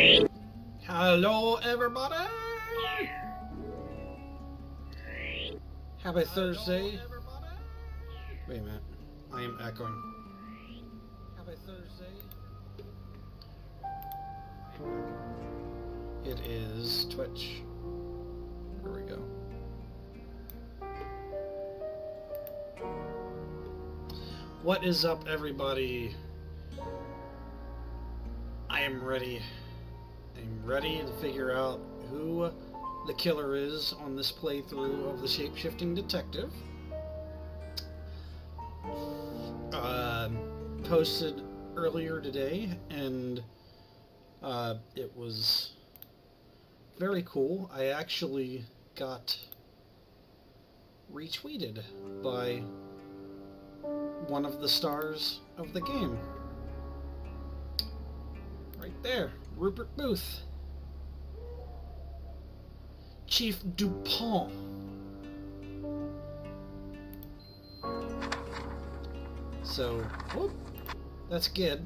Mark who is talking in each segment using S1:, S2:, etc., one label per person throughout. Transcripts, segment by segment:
S1: Hello, everybody! Happy Thursday. Wait a minute. I am echoing. Happy Thursday. It is Twitch. Here we go. What is up, everybody? I am ready. I'm ready to figure out who the killer is on this playthrough of the Shape-Shifting Detective. Posted earlier today, and it was very cool. I actually got retweeted by one of the stars of the game. Right there, Rupert Booth. Chief Dupont. So, whoop, that's good.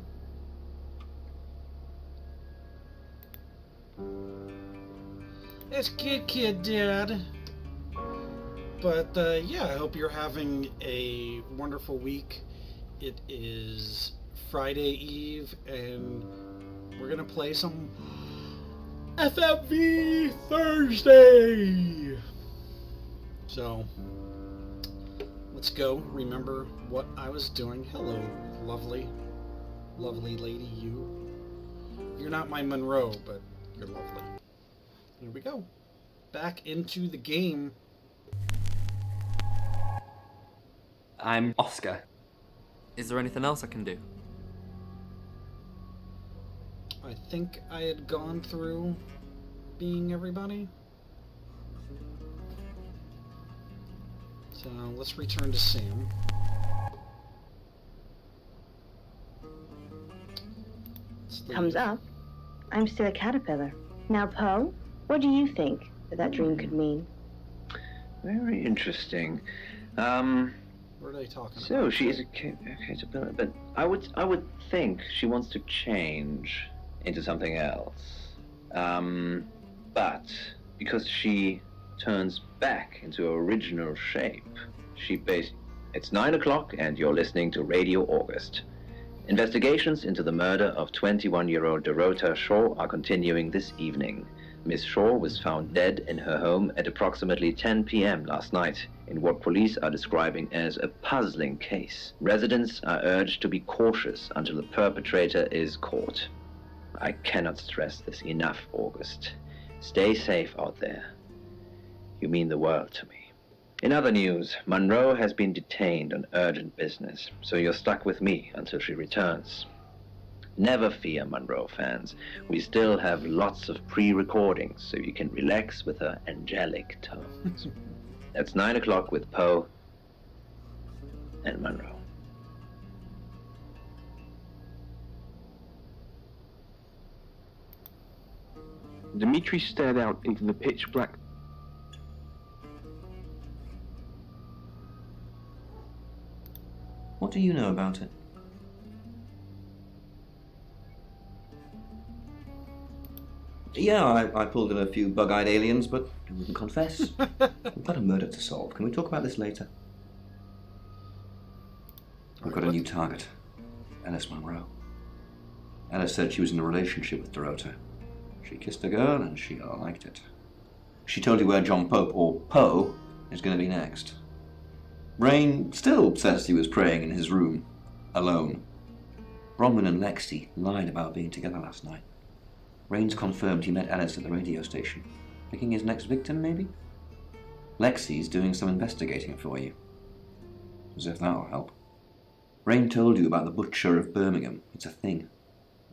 S1: That's good, kid, Dad. But, yeah, I hope you're having a wonderful week. It is Friday Eve, and we're gonna play some FFV Thursday! So, let's go. Remember what I was doing. Hello, lovely lady, you. You're not my Monroe, but you're lovely. Here we go. Back into the game.
S2: I'm Oscar. Is there anything else I can do?
S1: I think I had gone through being everybody. So let's return to Sam.
S3: Thumbs up. I'm still a caterpillar. Now, Poe, what do you think that dream could mean?
S4: Very interesting.
S1: What are they talking about?
S4: So she is a caterpillar, but I would think she wants to change into something else. But because she turns back into her original shape, it's 9 o'clock and you're listening to Radio August. Investigations into the murder of 21-year-old Dorota Shaw are continuing this evening. Miss Shaw was found dead in her home at approximately 10 p.m. last night in what police are describing as a puzzling case. Residents are urged to be cautious until the perpetrator is caught. I cannot stress this enough, August. Stay safe out there. You mean the world to me. In other news, Monroe has been detained on urgent business, so you're stuck with me until she returns. Never fear, Monroe fans. We still have lots of pre-recordings, so you can relax with her angelic tones. That's 9 o'clock with Poe and Monroe.
S5: Dimitri stared out into the pitch black.
S6: What do you know about it? Yeah, I pulled in a few bug-eyed aliens, but I wouldn't confess. We've got a murder to solve. Can we talk about this later? We've got a new target. Alice Monroe. Alice said she was in a relationship with Dorota. She kissed a girl and she liked it. She told you where John Pope, or Poe, is going to be next. Rain still says he was praying in his room, alone. Bronwyn and Lexi lied about being together last night. Rains confirmed he met Alice at the radio station. Picking his next victim, maybe? Lexi's doing some investigating for you. As if that'll help. Rain told you about the Butcher of Birmingham. It's a thing.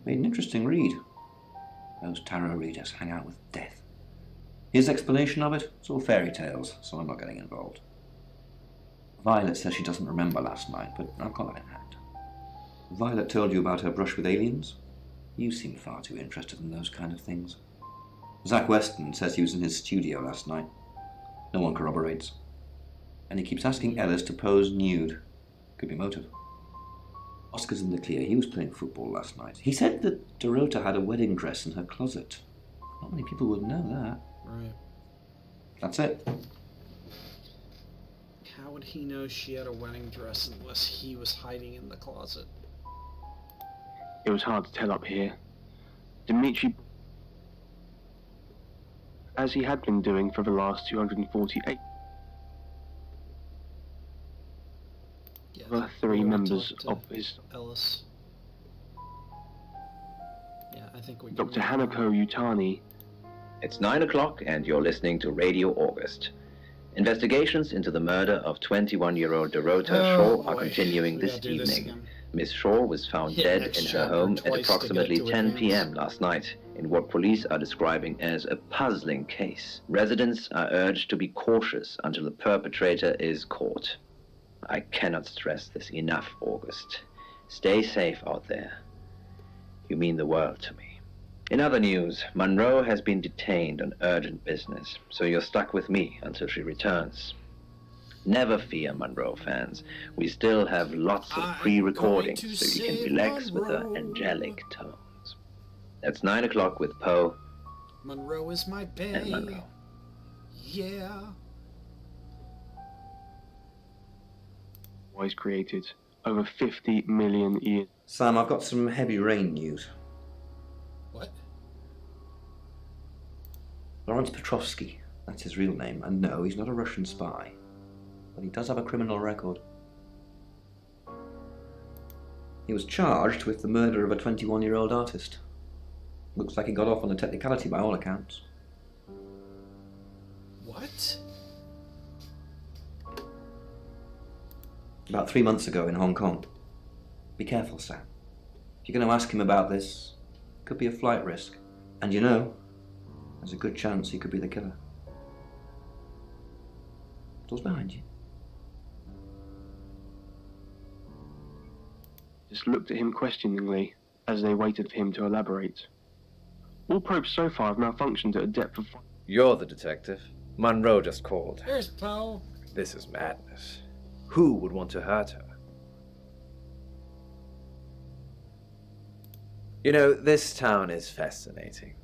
S6: Made an interesting read. Those tarot readers hang out with death. His explanation of it, it's all fairy tales, so I'm not getting involved. Violet says she doesn't remember last night, but I've got that in hand. Violet told you about her brush with aliens? You seem far too interested in those kind of things. Zach Weston says he was in his studio last night. No one corroborates. And he keeps asking Ellis to pose nude. Could be motive. Oscar's in the clear. He was playing football last night. He said that Dorota had a wedding dress in her closet. Not many people would know that.
S1: Right.
S6: That's it.
S1: How would he know she had a wedding dress unless he was hiding in the closet?
S5: It was hard to tell up here. Dimitri, as he had been doing for the last 248,
S1: Yeah,
S5: the three
S1: we were
S5: members
S1: talking to
S5: of his
S1: Ellis. Yeah, I think we can
S5: Dr.
S1: move on.
S5: Hanako Utani.
S4: It's 9 o'clock and you're listening to Radio August. Investigations into the murder of 21-year-old Dorota Shaw are
S1: boy.
S4: continuing
S1: We
S4: this
S1: gotta do this
S4: evening.
S1: again.
S4: Miss Shaw was found
S1: Hit
S4: dead
S1: next
S4: in her
S1: chapter
S4: home at
S1: twice to
S4: approximately
S1: get to
S4: 10
S1: advance.
S4: p.m. last night in what police are describing as a puzzling case. Residents are urged to be cautious until the perpetrator is caught. I cannot stress this enough, August. Stay safe out there. You mean the world to me. In other news, Monroe has been detained on urgent business, so you're stuck with me until she returns. Never fear, Monroe fans. We still have lots of
S1: I'm
S4: pre-recordings
S1: going to
S4: so you can
S1: save
S4: relax with her
S1: Monroe.
S4: angelic tones. That's 9 o'clock with Poe
S1: Monroe is my babe.
S4: and Monroe.
S1: Yeah.
S5: Was created over 50 million years.
S6: Sam, I've got some heavy rain news.
S1: What?
S6: Lawrence Petrovsky, that's his real name, and no, he's not a Russian spy. But he does have a criminal record. He was charged with the murder of a 21-year-old artist. Looks like he got off on a technicality by all accounts.
S1: What?
S6: About 3 months ago in Hong Kong. Be careful, Sam. If you're going to ask him about this, it could be a flight risk. And you know, there's a good chance he could be the killer. Door's behind you.
S5: Just looked at him questioningly as they waited for him to elaborate. All probes so far have malfunctioned at a depth of...
S7: You're the detective. Monroe just called.
S1: There's Poe.
S7: This is madness. Who would want to hurt her? You know, this town is fascinating.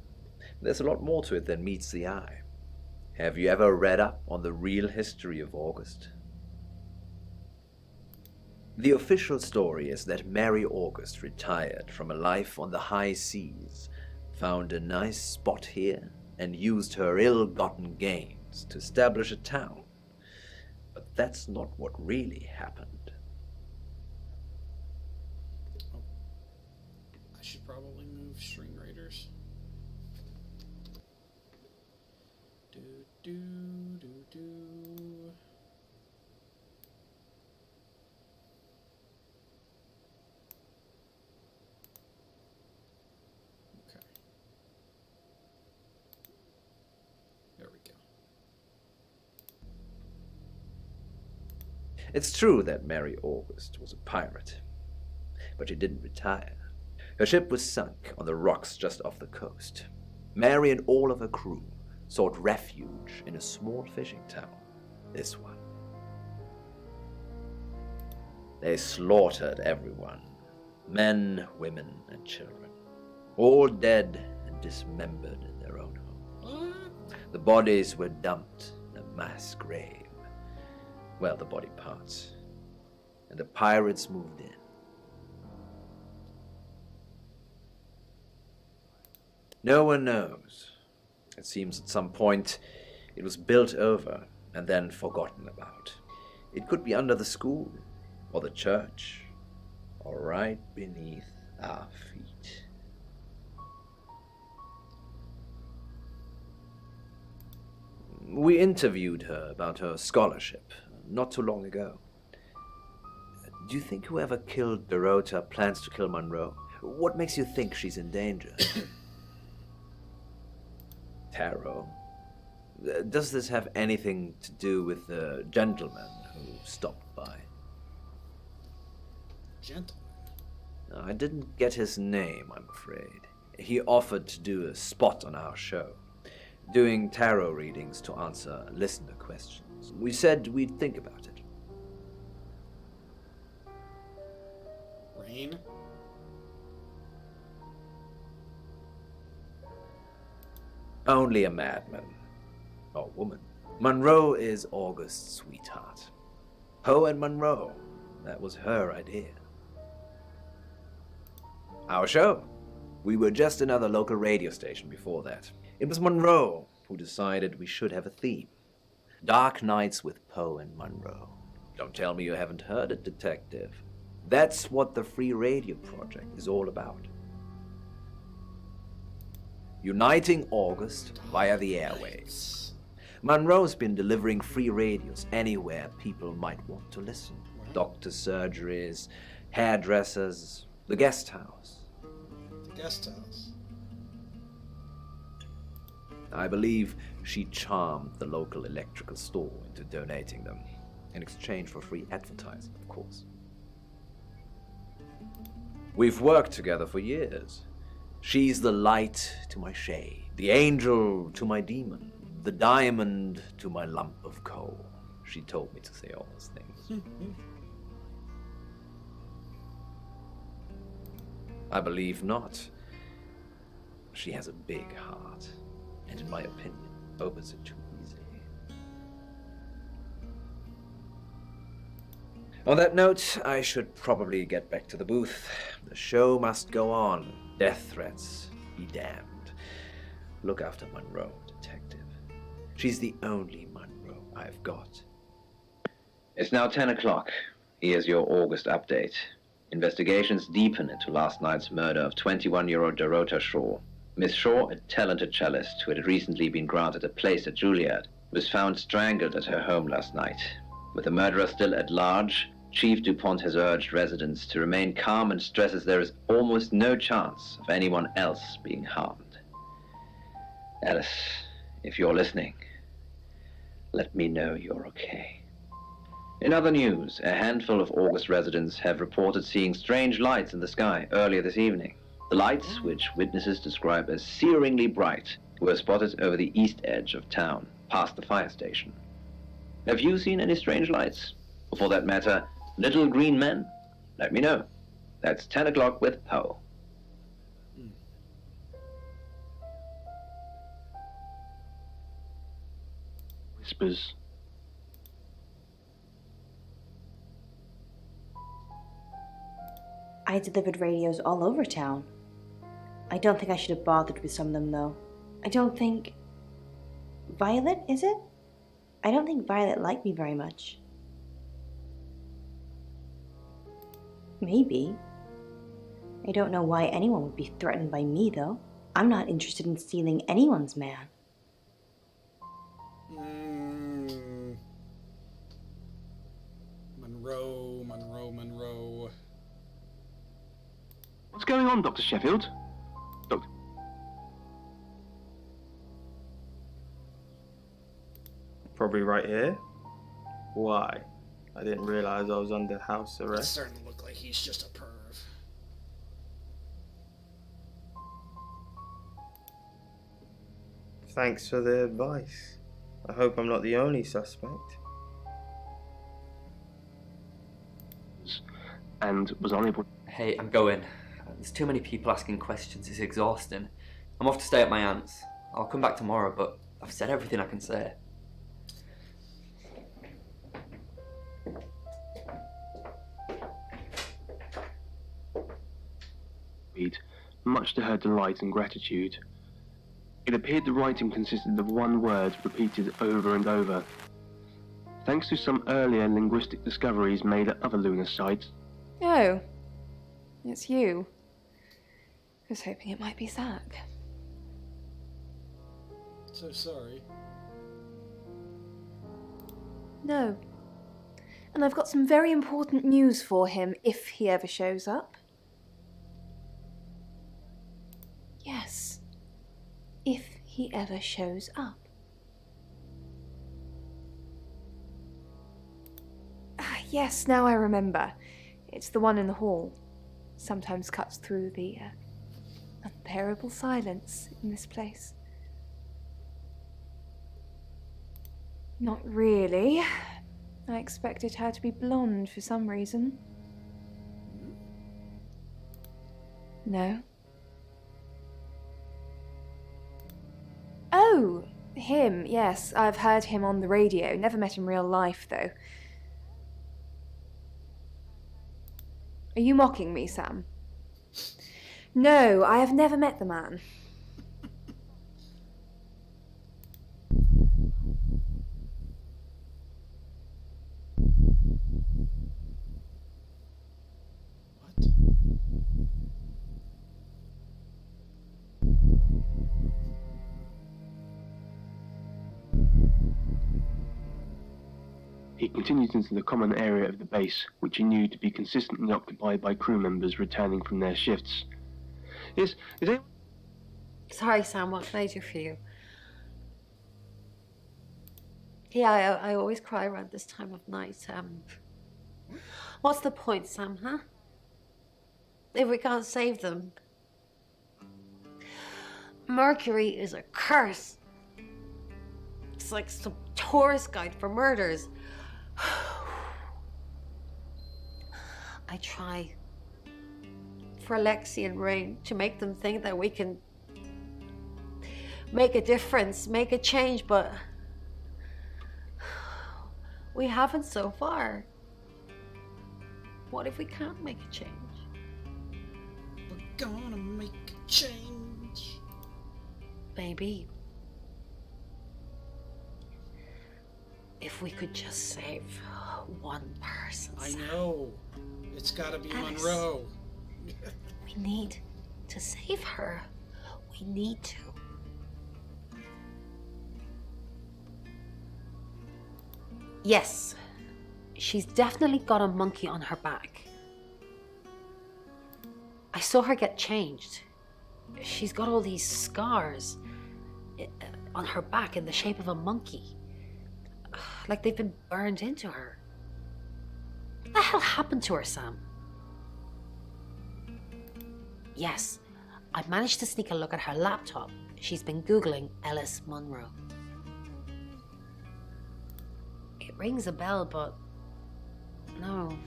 S7: There's a lot more to it than meets the eye. Have you ever read up on the real history of August? The official story is that Mary August retired from a life on the high seas, found a nice spot here, and used her ill-gotten gains to establish a town. But that's not what really happened.
S1: I should probably move String Raiders. Do do do do. Okay. There we go.
S7: It's true that Mary August was a pirate, but she didn't retire. Her ship was sunk on the rocks just off the coast. Mary and all of her crew sought refuge in a small fishing town, this one. They slaughtered everyone, men, women, and children, all dead and dismembered in their own homes.
S1: What?
S7: The bodies were dumped in a mass grave. Well, the body parts. And the pirates moved in. No one knows. It seems at some point it was built over and then forgotten about. It could be under the school, or the church, or right beneath our feet. We interviewed her about her scholarship not too long ago. Do you think whoever killed Dorota plans to kill Monroe? What makes you think she's in danger? Tarot. Does this have anything to do with the gentleman who stopped by?
S1: Gentleman.
S7: I didn't get his name, I'm afraid. He offered to do a spot on our show, doing tarot readings to answer listener questions. We said we'd think about it.
S1: brain.
S7: Only a madman. Or woman. Monroe is August's sweetheart. Poe and Monroe. That was her idea. Our show. We were just another local radio station before that. It was Monroe who decided we should have a theme. Dark Nights with Poe and Monroe. Don't tell me you haven't heard it, detective. That's what the Free Radio Project is all about. Uniting August via the airwaves. Monroe's been delivering free radios anywhere people might want to listen. Doctor surgeries, hairdressers, the guest house.
S1: The guest house.
S7: I believe she charmed the local electrical store into donating them, in exchange for free advertising, of course. We've worked together for years. She's the light to my shade, the angel to my demon, the diamond to my lump of coal. She told me to say all those things. I believe not. She has a big heart, and in my opinion, opens it too easily. On that note, I should probably get back to the booth. The show must go on. Death threats be damned. Look after Monroe, detective. She's the only Monroe I've got.
S4: It's now 10 o'clock. Here's your August update. Investigations deepen into last night's murder of 21-year-old Dorota Shaw. Miss Shaw, a talented cellist who had recently been granted a place at Juilliard, was found strangled at her home last night. With the murderer still at large, Chief DuPont has urged residents to remain calm and stresses there is almost no chance of anyone else being harmed. Alice, if you're listening, let me know you're okay. In other news, a handful of August residents have reported seeing strange lights in the sky earlier this evening. The lights, which witnesses describe as searingly bright, were spotted over the east edge of town, past the fire station. Have you seen any strange lights? Or for that matter, little green men? Let me know. That's 10 o'clock with Poe.
S5: Whispers.
S3: I delivered radios all over town. I don't think I should have bothered with some of them, though. I don't think... Violet, is it? I don't think Violet liked me very much. Maybe. I don't know why anyone would be threatened by me, though. I'm not interested in stealing anyone's man.
S1: Monroe.
S5: What's going on, Dr. Sheffield? Doctor.
S8: Probably right here. Why? I didn't realize I was under house
S1: It's
S8: arrest.
S1: starting to look like he's just a perv.
S8: Thanks for the advice. I hope I'm not the only suspect.
S5: And was unable.
S2: Hey, I'm going. There's too many people asking questions, it's exhausting. I'm off to stay at my aunt's. I'll come back tomorrow, but I've said everything I can say.
S5: Much to her delight and gratitude. It appeared the writing consisted of one word repeated over and over. Thanks to some earlier linguistic discoveries made at other lunar sites.
S9: Oh, it's you. I was hoping it might be Zach.
S1: So sorry.
S9: No. And I've got some very important news for him if he ever shows up. Yes. If he ever shows up. Ah, yes, now I remember. It's the one in the hall. Sometimes cuts through the unbearable silence in this place. Not really. I expected her to be blonde for some reason. No. Oh, him, yes. I've heard him on the radio. Never met in real life, though. Are you mocking me, Sam? No, I have never met the man.
S1: What?
S5: He continued into the common area of the base, which he knew to be consistently occupied by crew members returning from their shifts. Is anyone...
S10: Sorry, Sam, what can I do for you? Yeah, I always cry around this time of night. What's the point, Sam, huh? If we can't save them. Mercury is a curse. It's like some tourist guide for murders. I try for Alexi and Rain to make them think that we can make a difference, make a change, but we haven't so far. What if we can't make a change?
S1: We're gonna make a change.
S10: Maybe. If we could just save one person.
S1: I know. It's gotta be
S10: Alice.
S1: Monroe.
S10: We need to save her. We need to. Yes, she's definitely got a monkey on her back. I saw her get changed. She's got all these scars on her back in the shape of a monkey. Like they've been burned into her. What the hell happened to her, Sam? Yes, I managed to sneak a look at her laptop. She's been Googling Ellis Monroe. It rings a bell, but no.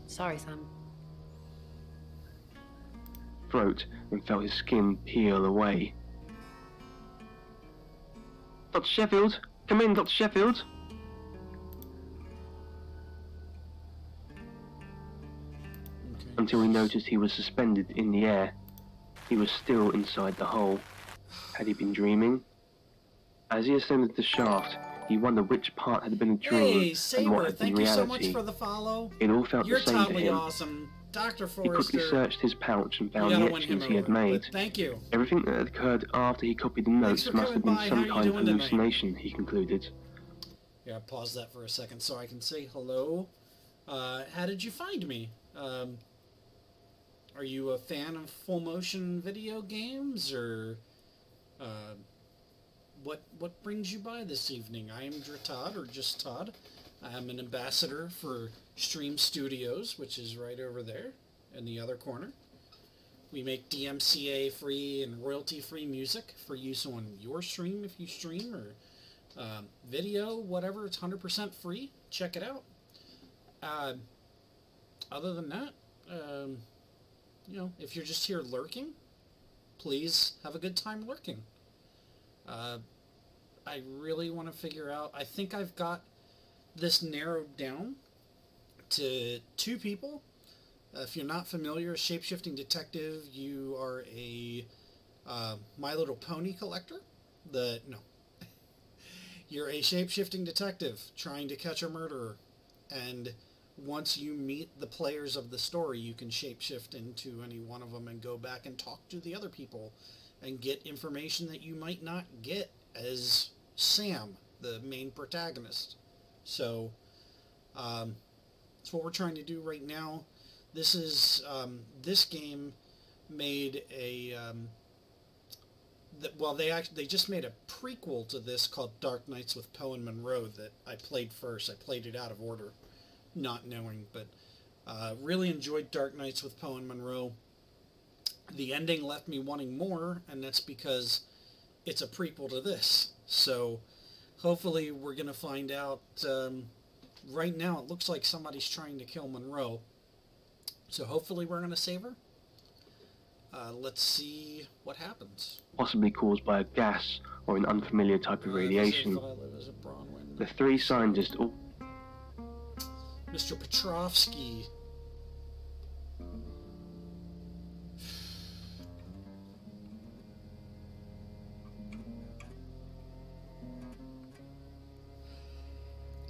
S10: Sorry, Sam.
S5: throat and felt his skin peel away. Dr. Sheffield? Come in, Dr. Sheffield?
S1: Okay.
S5: Until he noticed he was suspended in the air. He was still inside the hole. Had he been dreaming? As he ascended the shaft, he wondered which part had been a dream
S1: Hey,
S5: and
S1: Saber,
S5: what had been
S1: thank you so much
S5: reality.
S1: for the follow.
S5: It all felt
S1: You're
S5: the same to
S1: totally
S5: him.
S1: awesome. Dr.
S5: He quickly
S1: Forrester,
S5: searched his pouch and
S1: you
S5: found
S1: gotta
S5: the
S1: win him
S5: etchings he had
S1: over,
S5: made.
S1: but thank you.
S5: Everything that had occurred after he copied the notes
S1: for
S5: must have
S1: coming
S5: been
S1: by.
S5: some
S1: How you
S5: kind of
S1: doing tonight?
S5: hallucination, he concluded.
S1: Yeah, pause that for a second so I can say hello. How did you find me? Are you a fan of full motion video games, or what brings you by this evening? I am Dratod, or just Todd. I'm an ambassador for Stream Studios, which is right over there in the other corner. We make DMCA free and royalty free music for use on your stream if you stream, or video, whatever. It's 100% free. Check it out. Other than that, you know, if you're just here lurking, please have a good time lurking. I really want to figure out, I think I've got this narrowed down to 2 people. If you're not familiar, Shapeshifting Detective, you are a My Little Pony collector. You're a shape-shifting detective trying to catch a murderer, and once you meet the players of the story, you can shapeshift into any one of them and go back and talk to the other people and get information that you might not get as Sam, the main protagonist. So that's what we're trying to do right now. This is this game made a they just made a prequel to this called Dark Nights with Poe and Monroe that I played first. I played it out of order, not knowing, but really enjoyed Dark Nights with Poe and Monroe. The ending left me wanting more, and that's because it's a prequel to this. So hopefully we're going to find out. Right now it looks like somebody's trying to kill Monroe. So hopefully we're going to save her. Let's see what happens.
S5: possibly caused by a gas or an unfamiliar type of radiation. The three scientists all
S1: Mr. Petrovsky.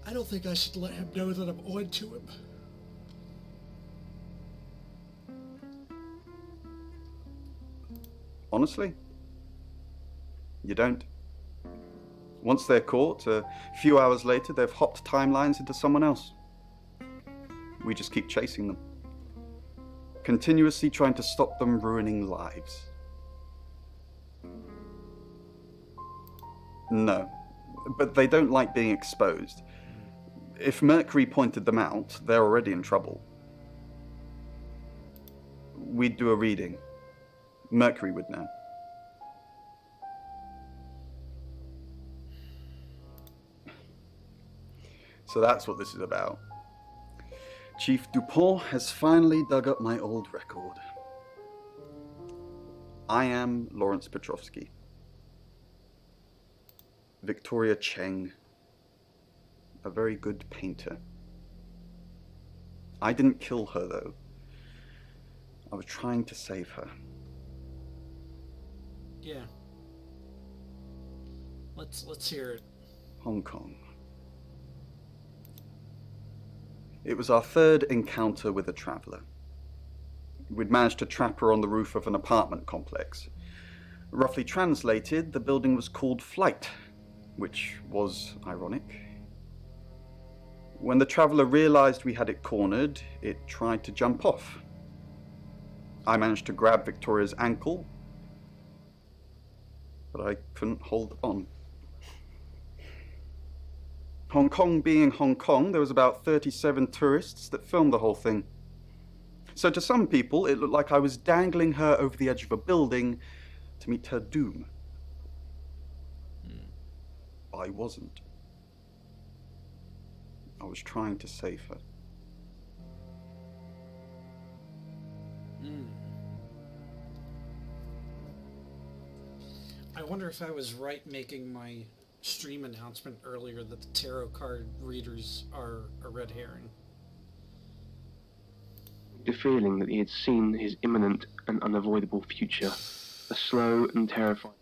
S1: I don't think I should let him know that I'm on to him.
S11: Honestly, you don't. Once they're caught, a few hours later, they've hopped timelines into someone else. We just keep chasing them, continuously trying to stop them ruining lives. No, but they don't like being exposed. If Mercury pointed them out, they're already in trouble. We'd do a reading. Mercury would know. So that's what this is about. Chief Dupont has finally dug up my old record. I am Lawrence Petrovsky. Victoria Cheng, a very good painter. I didn't kill her, though. I was trying to save her.
S1: Yeah. Let's hear it.
S11: Hong Kong. It was our third encounter with a traveller. We'd managed to trap her on the roof of an apartment complex. Roughly translated, the building was called Flight, which was ironic. When the traveller realised we had it cornered, it tried to jump off. I managed to grab Victoria's ankle, but I couldn't hold on. Hong Kong being Hong Kong, there was about 37 tourists that filmed the whole thing. So to some people, it looked like I was dangling her over the edge of a building to meet her doom. I wasn't. I was trying to save her.
S1: I wonder if I was right making my stream announcement earlier that the tarot card readers are a red herring.
S5: the feeling that he had seen his imminent and unavoidable future, a slow and terrifying.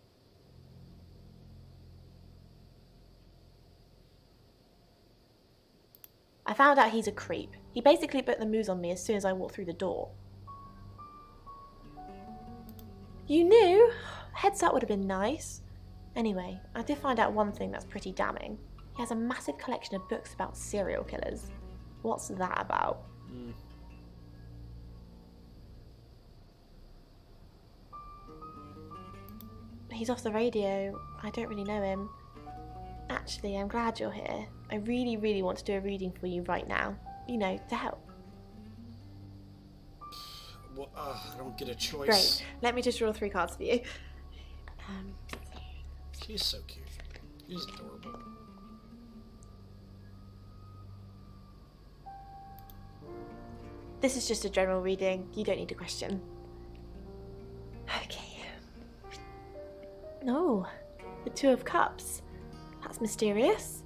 S3: I found out he's a creep. He basically put the moves on me as soon as I walked through the door. You knew? Heads up would have been nice. Anyway, I did find out one thing that's pretty damning. He has a massive collection of books about serial killers. What's that about? He's off the radio. I don't really know him. Actually, I'm glad you're here. I really, really want to do a reading for you right now. You know, to help.
S1: Well, I don't get a choice.
S3: Great. Let me just draw 3 cards for you.
S1: She's so cute. She's adorable.
S3: This is just a general reading. You don't need a question. Okay. Oh, the 2 of Cups. That's mysterious.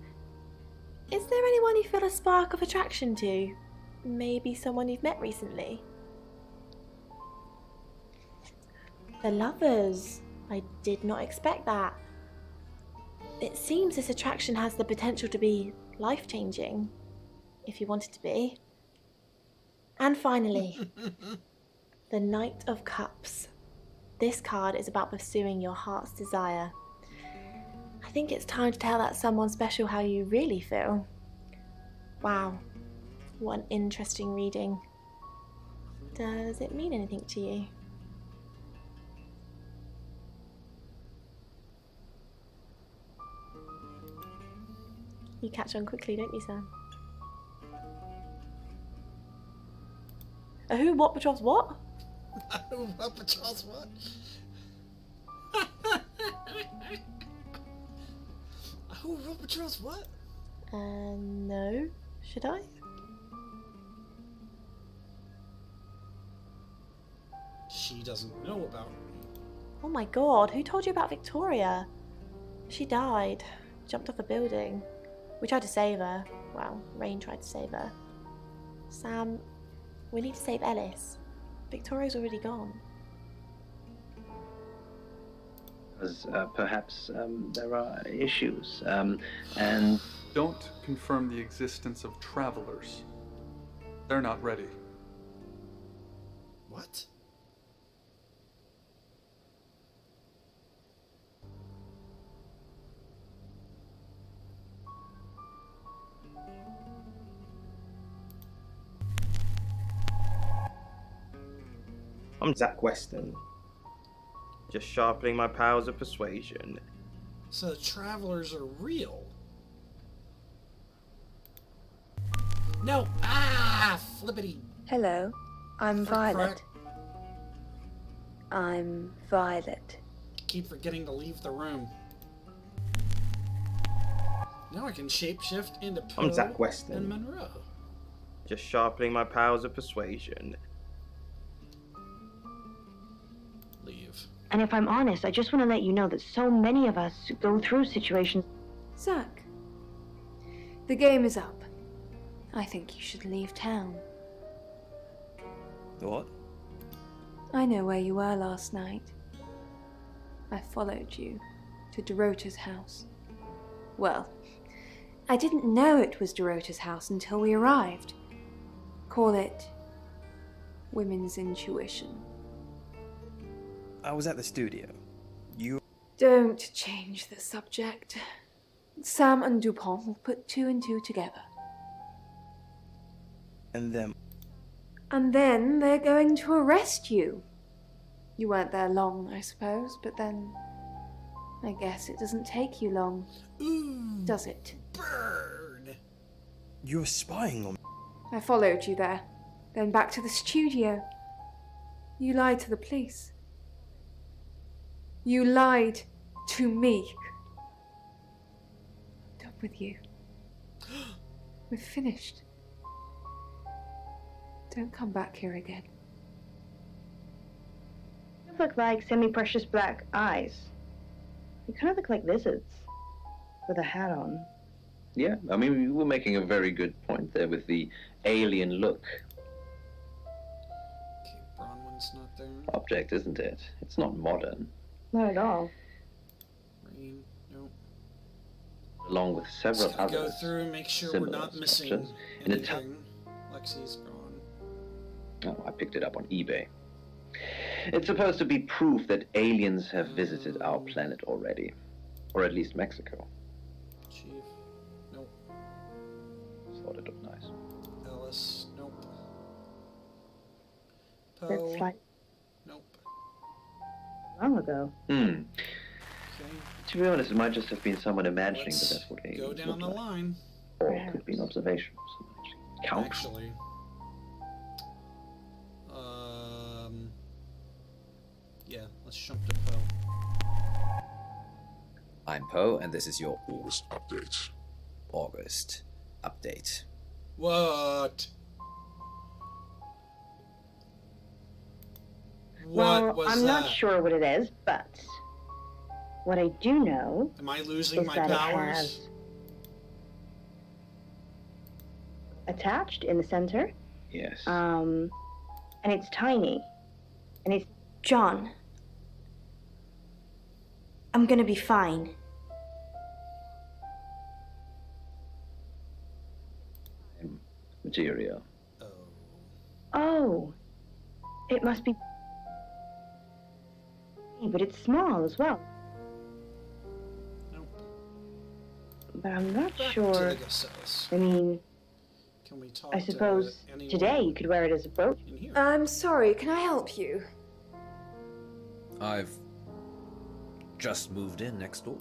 S3: Is there anyone you feel a spark of attraction to? Maybe someone you've met recently? The Lovers. I did not expect that. It seems this attraction has the potential to be life-changing, if you want it to be. And finally, the Knight of Cups. This card is about pursuing your heart's desire. I think it's time to tell that someone special how you really feel. Wow, what an interesting reading. Does it mean anything to you? You catch on quickly, don't you, Sam? A who, what, Petrov's what?
S1: Who, what, Petrov's what? Who, what, Petrov's what?
S3: No. Should I?
S1: she doesn't know about.
S3: Oh my god, who told you about Victoria? She died. Jumped off a building. We tried to save her. Well, Rain tried to save her. Sam, we need to save Ellis. Victoria's already gone.
S4: Because perhaps there are issues, and
S11: Don't confirm the existence of travelers. They're not ready.
S1: What?
S8: I'm Zach Weston. Just sharpening my powers of persuasion.
S1: So the travelers are real. No! Ah! Flippity.
S9: Hello, I'm Violet.
S1: Frick.
S9: I'm Violet.
S1: Keep forgetting to leave the room. Now I can shapeshift into Poe
S8: I'm Zach Weston.
S1: and Monroe.
S8: Just sharpening my powers of persuasion.
S1: Leave.
S12: And if I'm honest, I just want to let you know that so many of us go through situations.
S9: Zach, the game is up. I think you should leave town.
S7: What?
S9: I know where you were last night. I followed you to Dorota's house. Well, I didn't know it was Dorota's house until we arrived. Call it women's intuition.
S13: I was at the studio. You...
S9: Don't change the subject. Sam and Dupont will put 2 and 2 together.
S13: And then...
S9: And then they're going to arrest you. You weren't there long, I suppose, but then... I guess it doesn't take you long.
S1: Ooh,
S9: does it?
S1: Burn!
S13: You were spying on me.
S9: I followed you there, then back to the studio. You lied to the police. You lied to me. Done with you. We're finished. Don't come back here again.
S12: You look like semi-precious black eyes. You kind of look like lizards with a hat on.
S4: yeah, I mean, you were making a very good point there with the alien look.
S1: Okay, Bronwyn's not there.
S4: Object, isn't it? It's not modern.
S12: Not at all.
S1: Rain, no.
S4: Along with several
S1: Just gotta go
S4: others.
S1: through and make sure we're
S4: similar
S1: not missing
S4: structures. In a
S1: anything. Lexi's gone.
S4: Oh, I picked it up on eBay. It's supposed to be proof that aliens have visited our planet already. Or at least Mexico.
S1: Chief, nope.
S4: Thought it looked nice.
S1: Ellis, nope.
S12: That's
S1: Poe,
S12: like
S1: nope.
S12: long ago.
S4: Hmm.
S1: Okay,
S4: To be honest, it might just have been someone imagining
S1: let's
S4: that that's what aliens
S1: go down
S4: look
S1: the
S4: like.
S1: line.
S4: Or it could be an observation of someone actually counting.
S1: Actually. Yeah, let's jump to Poe.
S7: I'm Poe, and this is your August update. August update.
S1: What?
S12: Well,
S1: What was
S12: I'm
S1: that?
S12: not sure what it is, but what I do know
S1: Am I losing
S12: is
S1: my
S12: that it
S1: powers?
S12: has attached in the center.
S4: Yes.
S12: And it's tiny. And it's
S3: John, I'm gonna be fine.
S4: Material.
S12: oh, it must be. But it's small as well.
S1: Nope.
S12: But I'm not
S1: Back to
S12: sure.
S1: the Gussos.
S12: I mean,
S1: Can we talk
S12: I suppose
S1: to anyone
S12: today you could wear it as a brooch.
S1: in here?
S9: I'm sorry, can I help you?
S7: I've just moved in next door.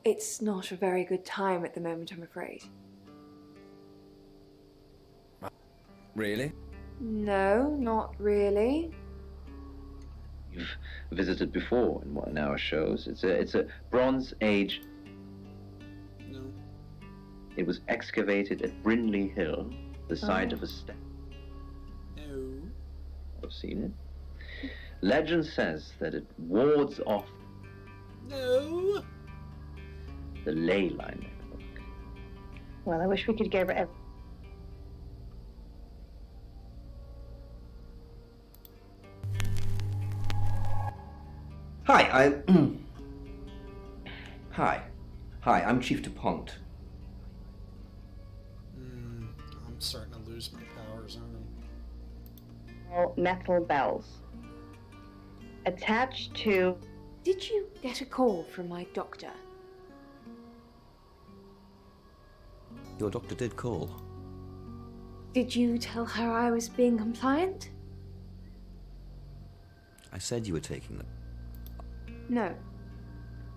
S9: It's not a very good time at the moment, I'm afraid.
S7: Really?
S9: No, not really.
S4: You've visited before in one of our shows. It's a Bronze Age.
S1: No.
S4: It was excavated at Brindley Hill, the site
S12: Oh.
S4: of a statue.
S1: No.
S4: I've seen it. Legend says that it wards off
S1: No.
S4: the ley line network.
S12: Well, I wish we could get rid of.
S6: Hi, Hi, I'm Chief DuPont.
S1: I'm starting to lose my powers, aren't
S12: Methyl bells. Attached to.
S9: Did you get a call from my doctor?
S6: Your doctor did call.
S9: Did you tell her I was being compliant?
S6: I said you were taking them.
S9: No.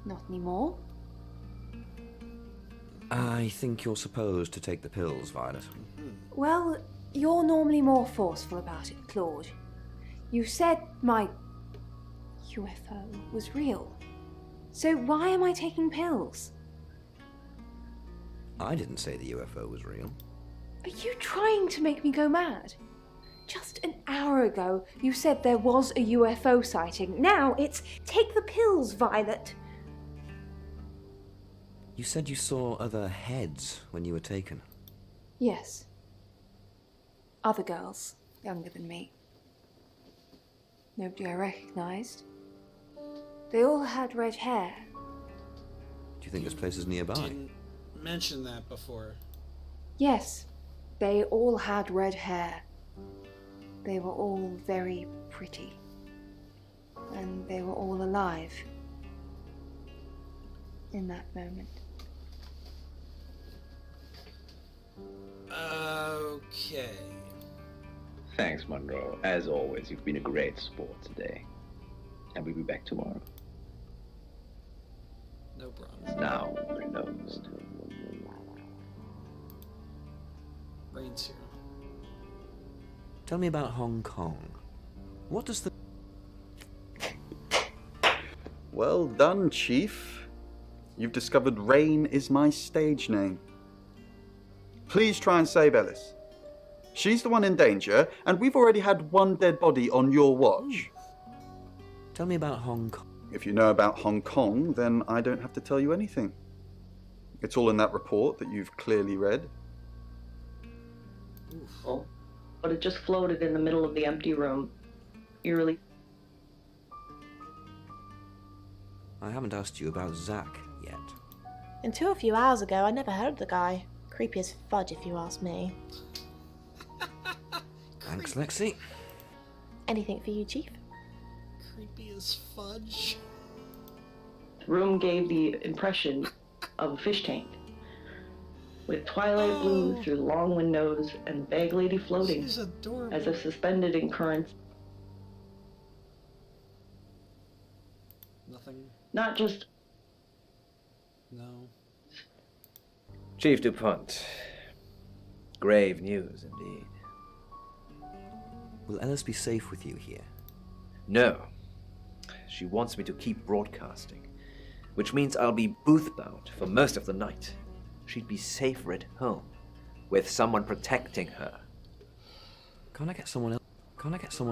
S9: Not anymore.
S6: I think you're supposed to take the pills, Violet.
S9: Well, you're normally more forceful about it, Claude. You said my UFO was real. So why am I taking pills?
S6: I didn't say the UFO was real.
S9: Are you trying to make me go mad? Just an hour ago, you said there was a UFO sighting. Now it's take the pills, Violet.
S6: You said you saw other heads when you were taken.
S9: Yes. Other girls, younger than me. Nobody I recognised. They all had red hair.
S6: Do you think this place is nearby?
S1: Didn't mention that before.
S9: Yes, they all had red hair. They were all very pretty. And they were all alive. In that moment.
S1: Okay.
S4: Thanks, Monroe. As always, you've been a great sport today. And we'll be back tomorrow.
S1: No problem.
S4: Now we're nosed.
S1: Rain's here.
S6: Tell me about Hong Kong. What does the...
S11: Well done, Chief. You've discovered Rain is my stage name. Please try and save Ellis. She's the one in danger, and we've already had one dead body on your watch.
S6: Tell me about Hong Kong.
S11: If you know about Hong Kong, then I don't have to tell you anything. It's all in that report that you've clearly read.
S12: Oh, but it just floated in the middle of the empty room. Eerily.
S6: I haven't asked you about Zach yet.
S3: Until a few hours ago, I never heard of the guy. Creepy as fudge, if you ask me.
S6: Thanks, Lexi.
S3: Anything for you, Chief?
S1: Creepy as fudge.
S12: The room gave the impression of a fish tank, with twilight blue through the long windows and the bag lady floating,
S1: She's adorable.
S12: as if suspended in currents.
S1: Nothing.
S12: Not just.
S1: No.
S7: Chief DuPont. Grave news indeed.
S6: Will Ellis be safe with you here?
S7: No. She wants me to keep broadcasting, which means I'll be booth-bound for most of the night. She'd be safer at home, with someone protecting her.
S6: Can't I get someone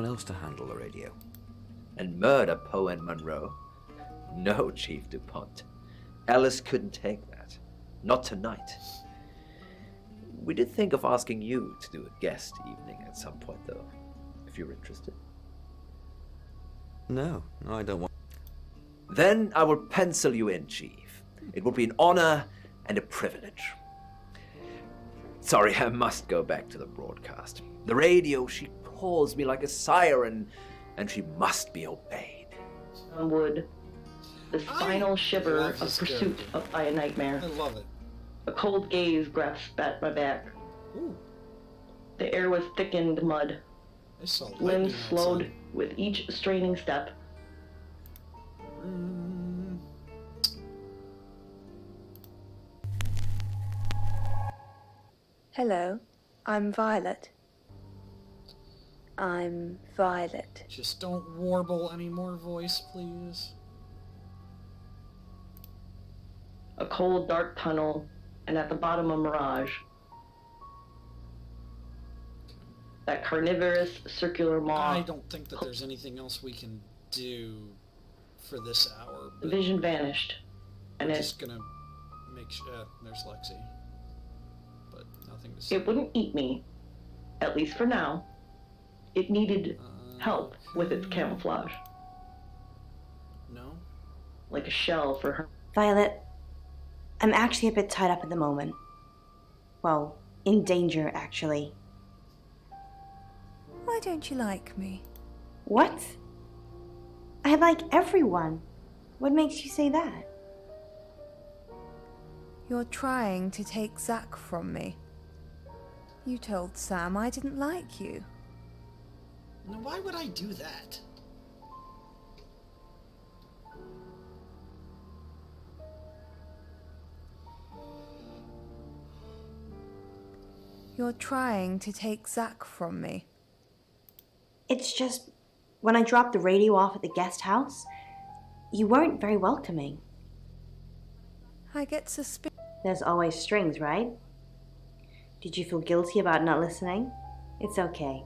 S6: else to handle the radio?
S7: And murder Poe and Monroe? No, Chief DuPont. Ellis couldn't take that. Not tonight. We did think of asking you to do a guest evening at some point, though, if you're interested.
S6: No, I don't want...
S7: Then I will pencil you in, Chief. It will be an honor and a privilege. Sorry, I must go back to the broadcast. The radio, she calls me like a siren, and she must be obeyed.
S12: Wood. The spinal shiver
S1: love
S12: of
S1: this
S12: pursuit
S1: character.
S12: by a nightmare.
S1: I love it.
S12: A cold gaze grasped at my back.
S1: Ooh.
S12: The air was thickened mud.
S1: I saw
S12: Limbs
S1: lightning
S12: slowed
S1: outside.
S12: with each straining step.
S9: Hello, I'm Violet. I'm Violet.
S1: Just don't warble any more, voice, please.
S12: A cold, dark tunnel, and at the bottom a mirage. That carnivorous circular maw.
S1: I don't think that there's anything else we can do for this hour.
S12: The vision vanished, and
S1: we're just gonna make sure. There's Lexi, but nothing to say.
S12: it wouldn't eat me, at least for now. It needed help with its camouflage,
S1: No.
S12: like a shell for her.
S14: Violet, I'm actually a bit tied up at the moment. Well, in danger, actually.
S15: Why don't you like me?
S14: What? I like everyone. What makes you say that?
S15: You're trying to take Zack from me. You told Sam I didn't like you.
S1: Now, why would I do that?
S15: You're trying to take Zack from me.
S14: It's just, when I dropped the radio off at the guest house, you weren't very welcoming.
S15: I get suspicious.
S14: There's always strings, right? Did you feel guilty about not listening? It's okay.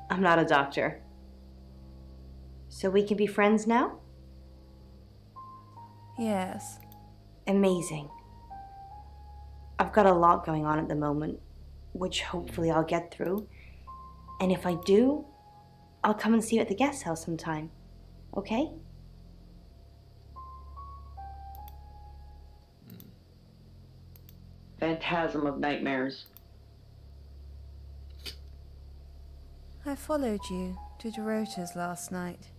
S14: I'm not a doctor. So we can be friends now?
S15: Yes.
S14: Amazing. I've got a lot going on at the moment, which hopefully I'll get through. And if I do, I'll come and see you at the guest house sometime. Okay?
S12: Phantasm of nightmares.
S15: I followed you to Dorota's last night.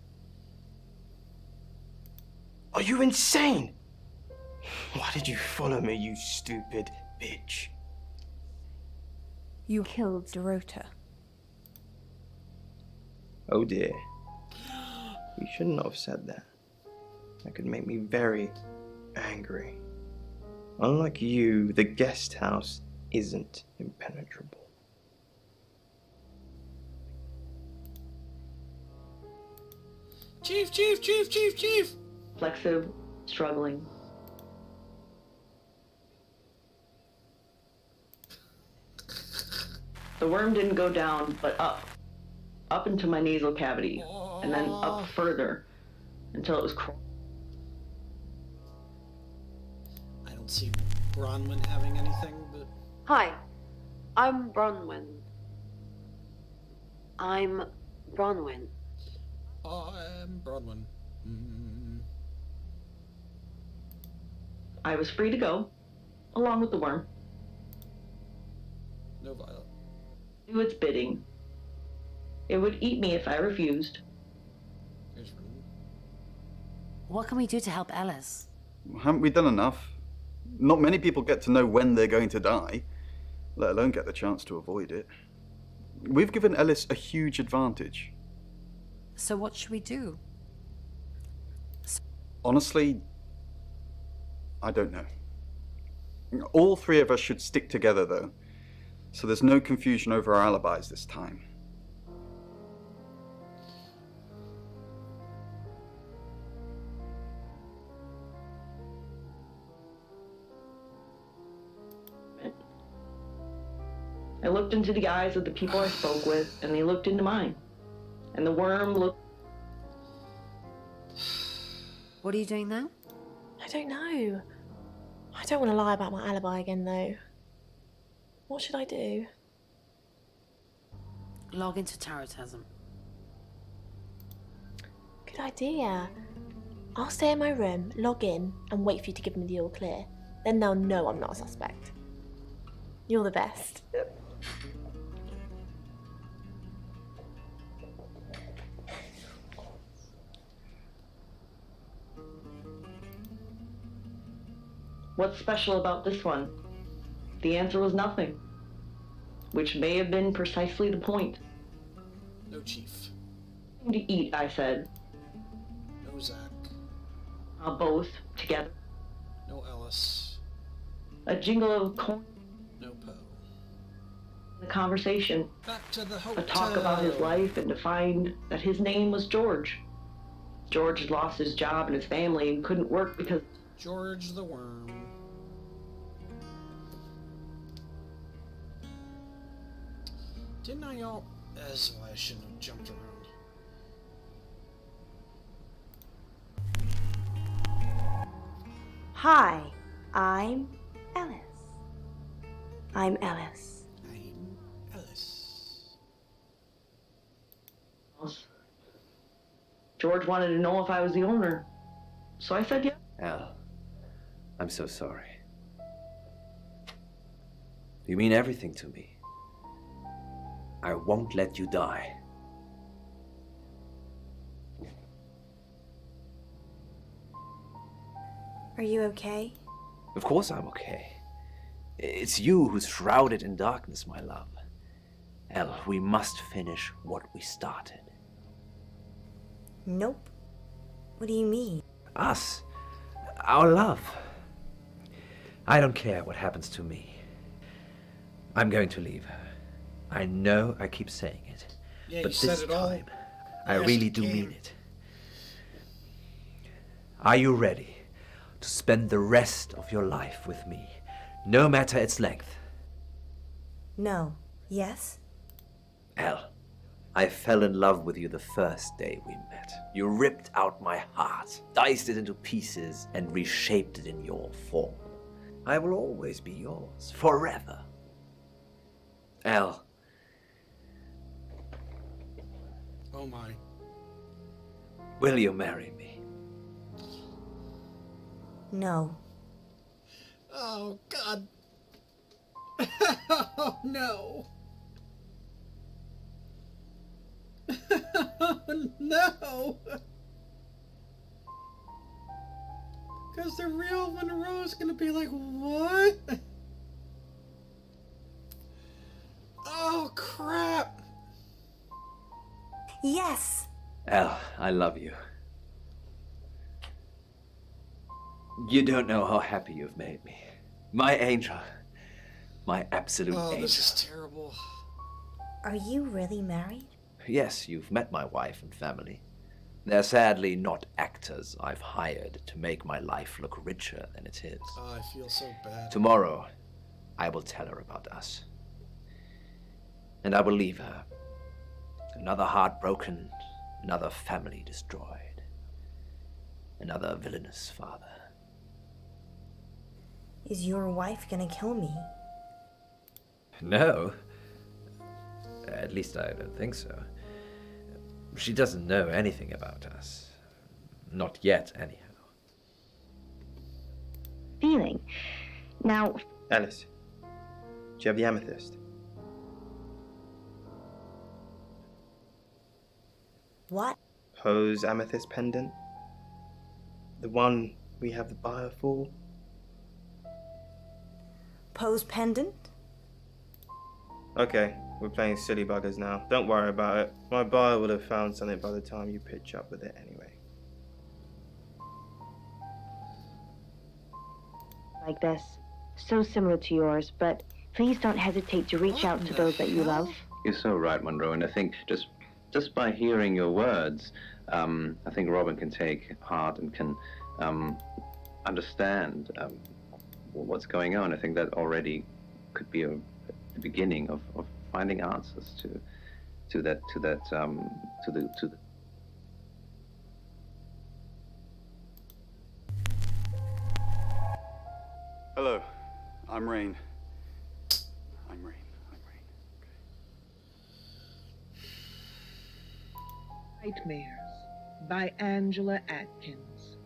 S13: Are you insane? Why did you follow me, you stupid bitch?
S15: You killed Dorota.
S8: Oh dear. You shouldn't have said that. That could make me very angry. Unlike you, the guest house isn't impenetrable.
S1: Chief, chief, chief, chief, chief!
S12: Flexive, struggling. The worm didn't go down, but up. Up into my nasal cavity, and then up further, until it was
S1: I don't see Bronwyn having anything, but...
S10: Hi, I'm Bronwyn. I'm Bronwyn.
S1: I'm Bronwyn.
S12: I was free to go, along with the worm.
S1: No Violet.
S12: Do its bidding. It would eat me if I refused.
S10: What can we do to help Ellis?
S11: Haven't we done enough? Not many people get to know when they're going to die, let alone get the chance to avoid it. We've given Ellis a huge advantage.
S10: So what should we do?
S11: Honestly, I don't know. All three of us should stick together, though, so there's no confusion over our alibis this time.
S12: I looked into the eyes of the people I spoke with, and they looked into mine. And the worm looked...
S10: What are you doing now?
S3: I don't know. I don't want to lie about my alibi again, though. What should I do?
S10: Log into Tarotasm.
S3: Good idea. I'll stay in my room, log in, and wait for you to give me the all clear. Then they'll know I'm not a suspect. You're the best.
S12: What's special about this one? The answer was nothing. Which may have been precisely the point.
S1: No Chief.
S12: To eat, I said.
S1: No Zack.
S12: Both together.
S1: No Ellis.
S12: A jingle of coin.
S1: No Poe.
S12: The conversation.
S1: Back to the hotel.
S12: A talk about his life, and to find that his name was George. George had lost his job and his family and couldn't work because...
S1: George the Worm. That's why I shouldn't have jumped around.
S14: Hi, I'm Ellis. I'm Ellis.
S1: I'm Ellis.
S12: George wanted to know if I was the owner, so I said yeah.
S7: Al, I'm so sorry. You mean everything to me. I won't let you die.
S14: Are you okay?
S7: Of course I'm okay. It's you who's shrouded in darkness, my love. El, we must finish what we started.
S14: Nope. What do you mean?
S7: Us. Our love. I don't care what happens to me. I'm going to leave her. I know I keep saying it.
S1: Yeah,
S7: but
S1: you
S7: this
S1: said it all
S7: time, I
S1: last
S7: really do
S1: game.
S7: mean it. Are you ready to spend the rest of your life with me, no matter its length?
S14: No. Yes?
S7: Elle, I fell in love with you the first day we met. You ripped out my heart, diced it into pieces, and reshaped it in your form. I will always be yours, forever. Elle.
S1: Oh my.
S7: Will you marry me?
S14: No.
S1: Oh, God. Oh, no. No. Because the real Monroe is going to be like, what? Oh, crap.
S14: Yes.
S7: Elle, I love you. You don't know how happy you've made me. My angel. My absolute angel.
S1: This is terrible.
S14: Are you really married?
S7: Yes, you've met my wife and family. They're sadly not actors I've hired to make my life look richer than it is.
S1: Oh, I feel so bad.
S7: Tomorrow, I will tell her about us. And I will leave her. Another heart broken, another family destroyed, another villainous father.
S14: Is your wife gonna kill me?
S7: No. At least I don't think so. She doesn't know anything about us. Not yet, anyhow.
S14: Feeling. Now.
S8: Alice, do you have the amethyst?
S14: What?
S8: Poe's amethyst pendant? The one we have the buyer for?
S14: Poe's pendant?
S8: Okay, we're playing silly buggers now. Don't worry about it. My buyer would have found something by the time you pitch up with it anyway.
S14: Like this. So similar to yours, but please don't hesitate to reach out to those that you love.
S4: You're so right, Monroe, and I think just by hearing your words, I think Robin can take heart and can understand what's going on. I think that already could be the beginning of finding answers to the.
S11: Hello, I'm Rain. I'm Rain.
S16: Nightmares by Angela Atkins.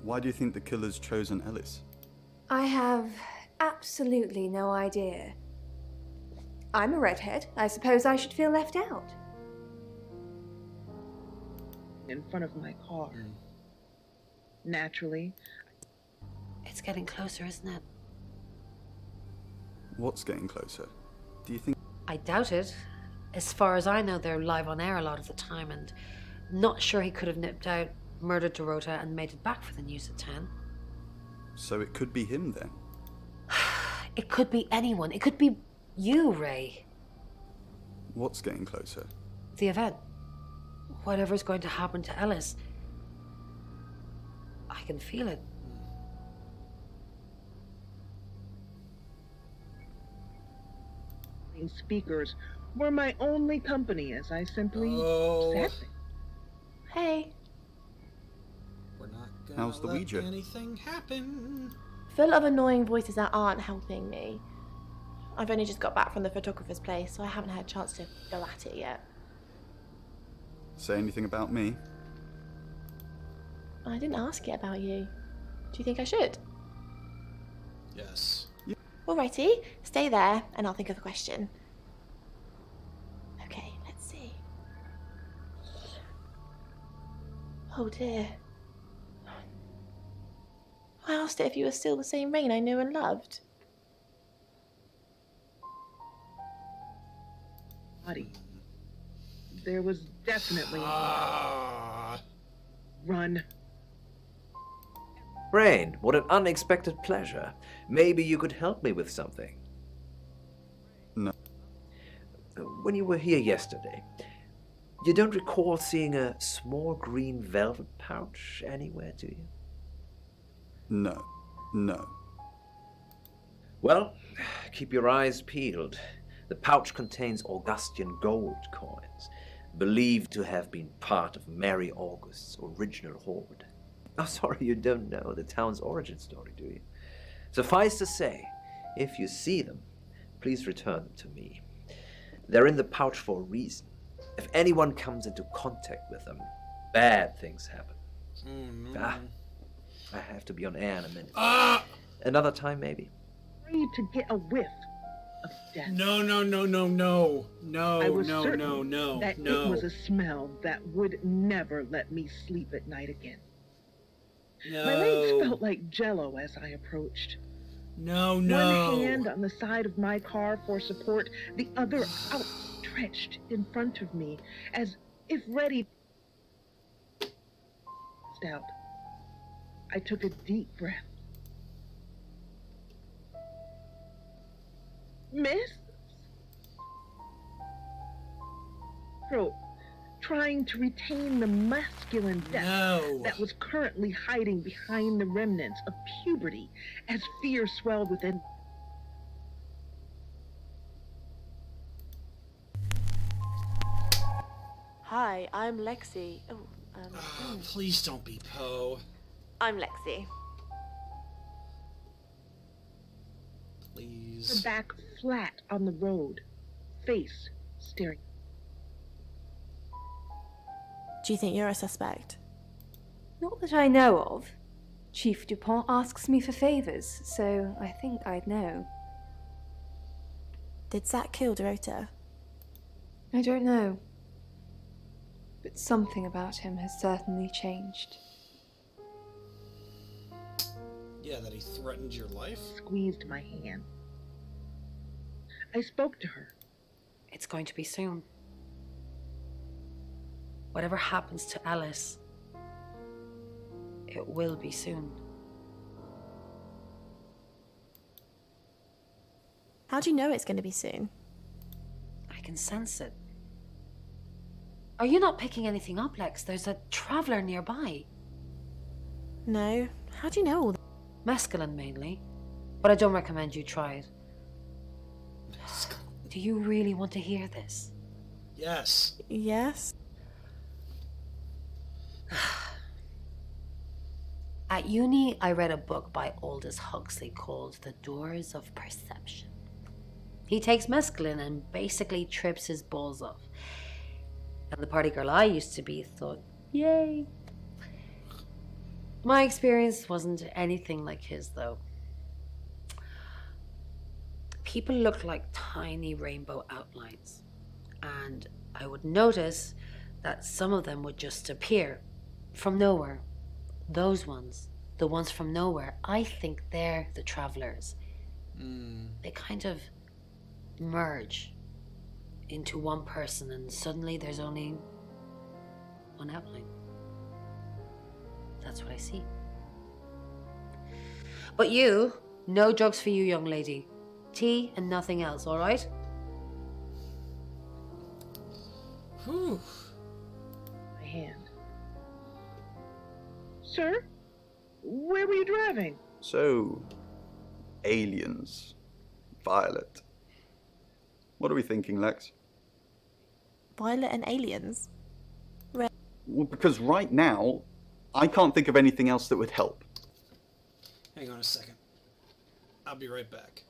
S11: Why do you think the killer's chosen Ellis?
S9: I have absolutely no idea. I'm a redhead. I suppose I should feel left out.
S16: In front of my car. Naturally.
S10: It's getting closer, isn't it?
S11: What's getting closer? Do you think...
S10: I doubt it. As far as I know, they're live on air a lot of the time, and not sure he could have nipped out, murdered Dorota, and made it back for the news at 10.
S11: So it could be him then?
S10: It could be anyone. It could be you, Ray.
S11: What's getting closer?
S10: The event. Whatever's going to happen to Ellis. I can feel it.
S16: and speakers were my only company as I simply sat there.
S3: Hey.
S1: We're not gonna
S11: How's the
S1: let
S11: Ouija?
S1: anything happen.
S3: Full of annoying voices that aren't helping me. I've only just got back from the photographer's place, so I haven't had a chance to go at it yet.
S11: Say anything about me?
S3: I didn't ask it about you. Do you think I should?
S1: Yes.
S3: Alrighty, stay there and I'll think of a question. Okay, let's see. Oh dear. I asked it if you were still the same Rain I knew and loved.
S16: Body. There was definitely run.
S7: Rain, what an unexpected pleasure. Maybe you could help me with something.
S11: No.
S7: When you were here yesterday, you don't recall seeing a small green velvet pouch anywhere, do you?
S11: No. No.
S7: Well, keep your eyes peeled. The pouch contains Augustian gold coins, believed to have been part of Mary August's original hoard. Oh, sorry, you don't know the town's origin story, do you? Suffice to say, if you see them, please return them to me. They're in the pouch for a reason. If anyone comes into contact with them, bad things happen. I have to be on air in a minute. Another time, maybe.
S16: Afraid to get a whiff of death.
S1: No.
S16: I was
S1: no,
S16: certain
S1: no.
S16: that it was a smell that would never let me sleep at night again. My legs felt like jello as I approached.
S1: No.
S16: One hand on the side of my car for support, the other outstretched in front of me, as if ready. Out. I took a deep breath. Miss? Throat, trying to retain the masculine depth that was currently hiding behind the remnants of puberty as fear swelled within.
S3: Hi, I'm Lexi.
S1: Please don't be Poe.
S3: I'm Lexi.
S1: Please.
S16: Her back flat on the road, face staring.
S3: Do you think you're a suspect?
S9: Not that I know of. Chief Dupont asks me for favors, so I think I'd know.
S3: Did Zack kill Dorota?
S9: I don't know. But something about him has certainly changed.
S1: Yeah, that he threatened your life?
S16: Squeezed my hand. I spoke to her.
S10: It's going to be soon. Whatever happens to Alice, it will be soon.
S3: How do you know it's going to be soon?
S10: I can sense it. Are you not picking anything up, Lex? There's a traveler nearby.
S3: No. How do you know all that?
S10: Mescaline mainly, but I don't recommend you try it. Do you really want to hear this?
S1: Yes.
S3: Yes.
S10: At uni, I read a book by Aldous Huxley called The Doors of Perception. He takes mescaline and basically trips his balls off. And the party girl I used to be thought, yay. My experience wasn't anything like his, though. People looked like tiny rainbow outlines. And I would notice that some of them would just appear from nowhere. Those ones, the ones from nowhere, I think they're the travelers. They kind of merge into one person and suddenly there's only one outline. That's what I see. But you, no drugs for you, young lady. Tea and nothing else, all right?
S1: Whew.
S16: My hand. Sir? Where were you driving?
S11: So, aliens. Violet. What are we thinking, Lex?
S3: Violet and aliens.
S11: Well, because right now, I can't think of anything else that would help.
S1: Hang on a second. I'll be right back.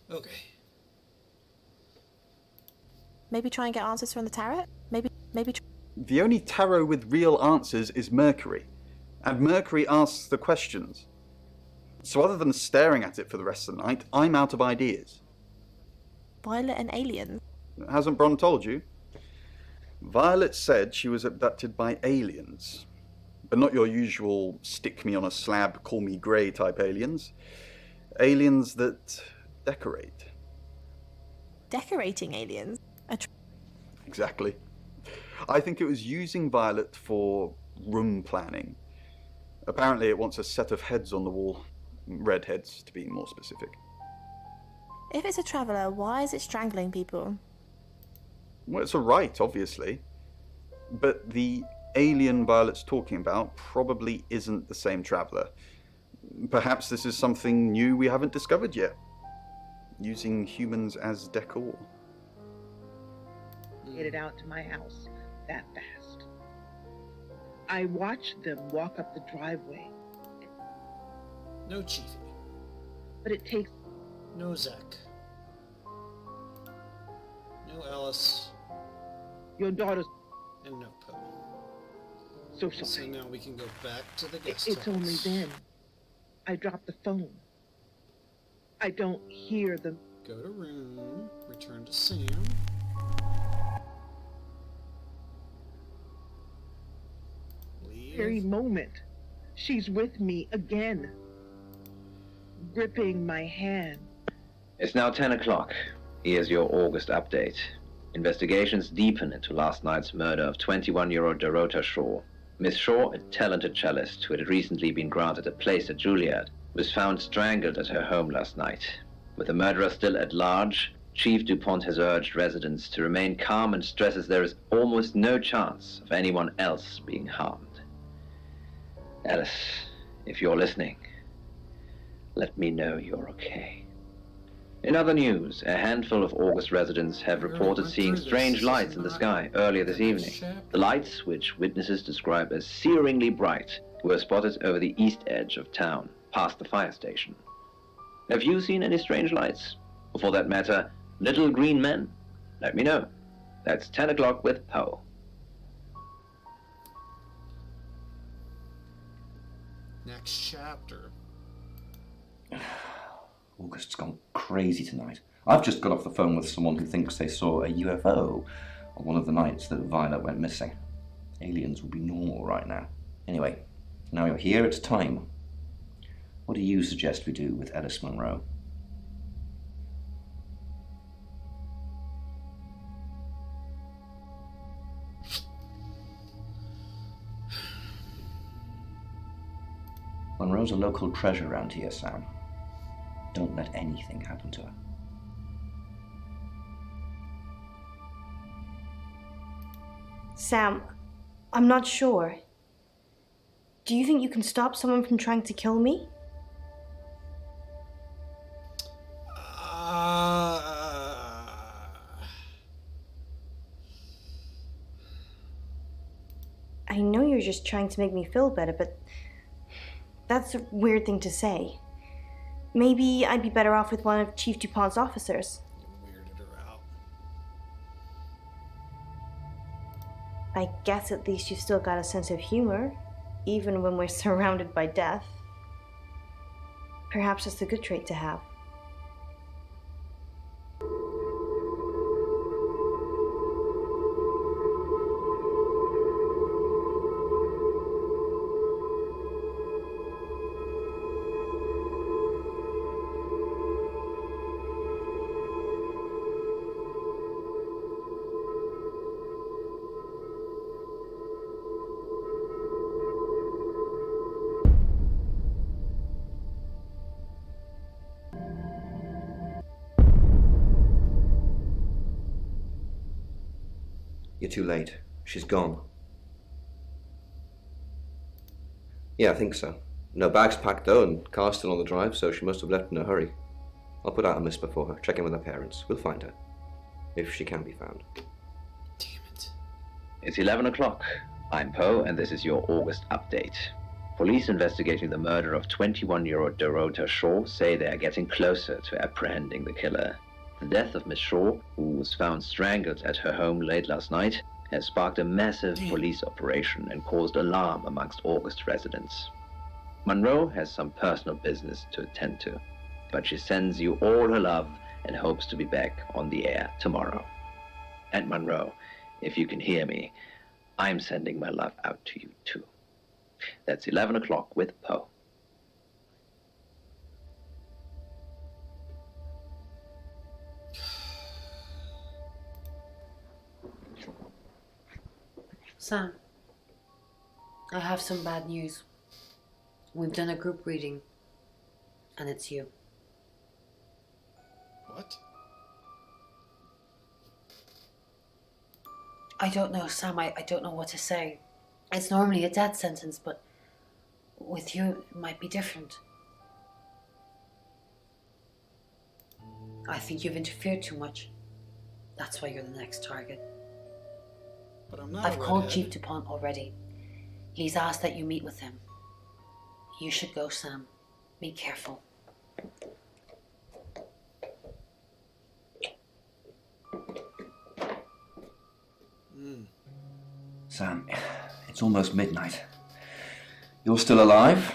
S1: Okay.
S3: Maybe try and get answers from the tarot? Maybe.
S11: The only tarot with real answers is Mercury, and Mercury asks the questions. So other than staring at it for the rest of the night, I'm out of ideas.
S3: Violet and aliens.
S11: Hasn't Bron told you? Violet said she was abducted by aliens. But not your usual stick me on a slab, call me grey type aliens. Aliens that decorate.
S3: Decorating aliens?
S11: Exactly. I think it was using Violet for room planning. Apparently it wants a set of heads on the wall. Red heads, to be more specific.
S3: If it's a traveller, why is it strangling people?
S11: Well, it's a right, obviously. But the alien Violet's talking about probably isn't the same traveller. Perhaps this is something new we haven't discovered yet. Using humans as decor.
S16: Headed out to my house that fast. I watched them walk up the driveway.
S1: No Chiefy.
S16: But it takes...
S1: No Zach. No Alice.
S16: Your daughter's...
S1: And no Poe.
S16: So sorry.
S1: So now we can go back to the guest
S16: It's
S1: house.
S16: only then I dropped the phone. I don't hear them.
S1: Go to room. Return to Sam.
S16: Very moment, she's with me again, gripping my hand.
S4: It's now 10 o'clock. Here's your August update. Investigations deepen into last night's murder of 21-year-old Dorota Shaw. Miss Shaw, a talented cellist who had recently been granted a place at Juilliard, was found strangled at her home last night. With the murderer still at large, Chief DuPont has urged residents to remain calm and stresses there is almost no chance of anyone else being harmed. Alice, if you're listening, let me know you're okay. In other news, a handful of August residents have reported seeing strange lights in the sky earlier this evening. The lights, which witnesses describe as searingly bright, were spotted over the east edge of town, past the fire station. Have you seen any strange lights? Or for that matter, little green men? Let me know. That's 10 o'clock with Poe.
S1: Next chapter.
S6: August's gone crazy tonight. I've just got off the phone with someone who thinks they saw a UFO on one of the nights that Violet went missing. Aliens would be normal right now. Anyway, now you're here, it's time. What do you suggest we do with Ellis Monroe? Monroe's a local treasure around here, Sam. Don't let anything happen to her.
S14: Sam, I'm not sure. Do you think you can stop someone from trying to kill me? you're just trying to make me feel better, but that's a weird thing to say. Maybe I'd be better off with one of Chief DuPont's officers.
S1: Weirded her out.
S14: I guess at least you've still got a sense of humor, even when we're surrounded by death. Perhaps that's a good trait to have.
S6: You're too late. She's gone. Yeah, I think so. No bag's packed though, and car's still on the drive, so she must have left in a hurry. I'll put out a list before her, check in with her parents. We'll find her. If she can be found.
S4: It's 11 o'clock. I'm Poe, and this is your August update. Police investigating the murder of 21-year-old Dorota Shaw say they are getting closer to apprehending the killer. The death of Miss Shaw, who was found strangled at her home late last night, has sparked a massive police operation and caused alarm amongst August residents. Monroe has some personal business to attend to, but she sends you all her love and hopes to be back on the air tomorrow. And Monroe, if you can hear me, I'm sending my love out to you too. That's 11 o'clock with Poe.
S10: Sam, I have some bad news. We've done a group reading, and it's you.
S1: What?
S10: I don't know, Sam. I don't know what to say. It's normally a death sentence, but with you, it might be different. I think you've interfered too much. That's why you're the next target.
S1: But I'm not
S10: I've
S1: a
S10: called
S1: redhead.
S10: Chief DuPont already. He's asked that you meet with him. You should go, Sam. Be careful.
S6: Sam, it's almost midnight. You're still alive.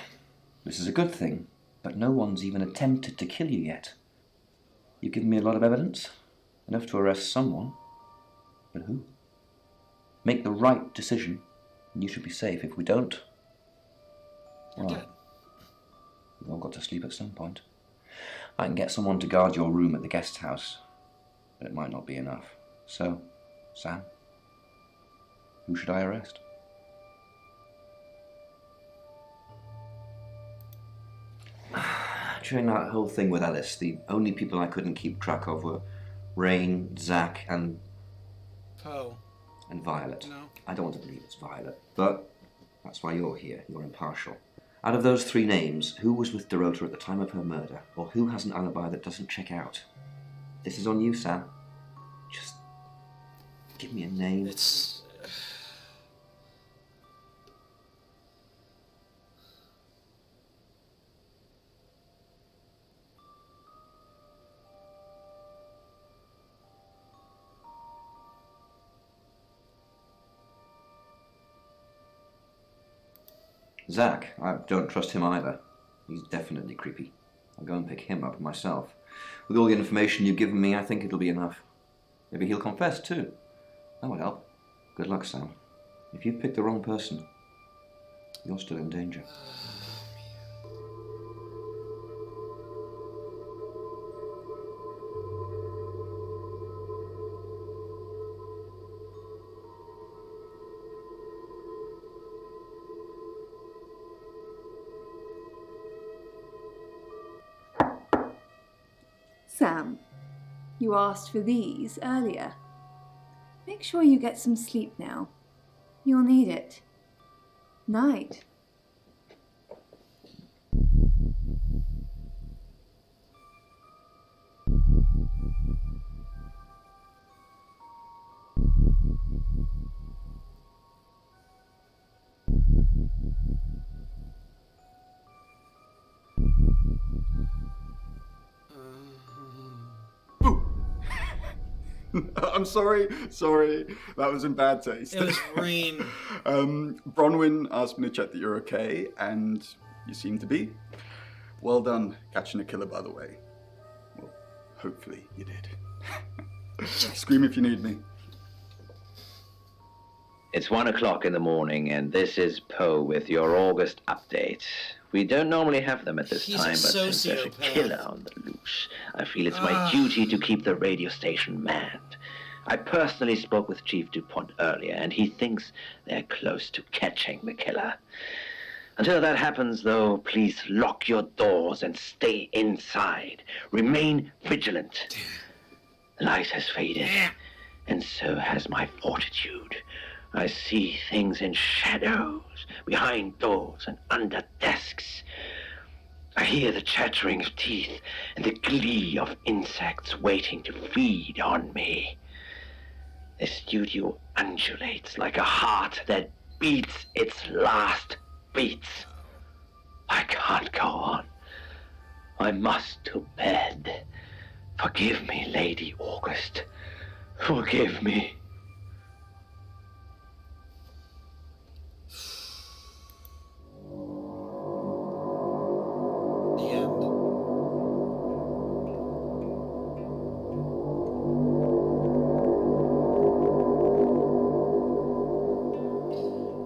S6: This is a good thing, but no one's even attempted to kill you yet. You've given me a lot of evidence, enough to arrest someone. But who? Make the right decision, and you should be safe. If we don't,
S1: You're dead.
S6: we've all got to sleep at some point. I can get someone to guard your room at the guest house, but it might not be enough. So, Sam, who should I arrest? During that whole thing with Alice, the only people I couldn't keep track of were Rain, Zach, and
S1: Poe.
S6: Violet.
S1: No.
S6: I don't want to believe it's Violet, but that's why you're here. You're impartial. Out of those three names, who was with Dorota at the time of her murder, or who has an alibi that doesn't check out? This is on you, Sam. Just give me a name.
S1: It's...
S6: Zach, I don't trust him either. He's definitely creepy. I'll go and pick him up myself. With all the information you've given me, I think it'll be enough. Maybe he'll confess too. That would help. Good luck, Sam. If you've picked the wrong person, you're still in danger.
S15: Sam, you asked for these earlier. Make sure you get some sleep now. You'll need it. Night.
S11: I'm sorry. That was in bad taste.
S1: It was Rain.
S11: Bronwyn asked me to check that you're okay, and you seem to be. Well done catching a killer, by the way. Well, hopefully you did. Scream if you need me.
S4: It's 1 o'clock in the morning, and this is Poe with your August update. We don't normally have them at this
S1: He's
S4: time,
S1: a
S4: but since there's a
S1: sociopath.
S4: killer on the loose, I feel it's my duty to keep the radio station manned. I personally spoke with Chief DuPont earlier, and he thinks they're close to catching the killer. Until that happens, though, please lock your doors and stay inside. Remain vigilant. The light has faded, and so has my fortitude. I see things in shadows, behind doors and under desks. I hear the chattering of teeth and the glee of insects waiting to feed on me. The studio undulates like a heart that beats its last beats. I can't go on. I must to bed. Forgive me, Lady August. Forgive me.
S1: The end.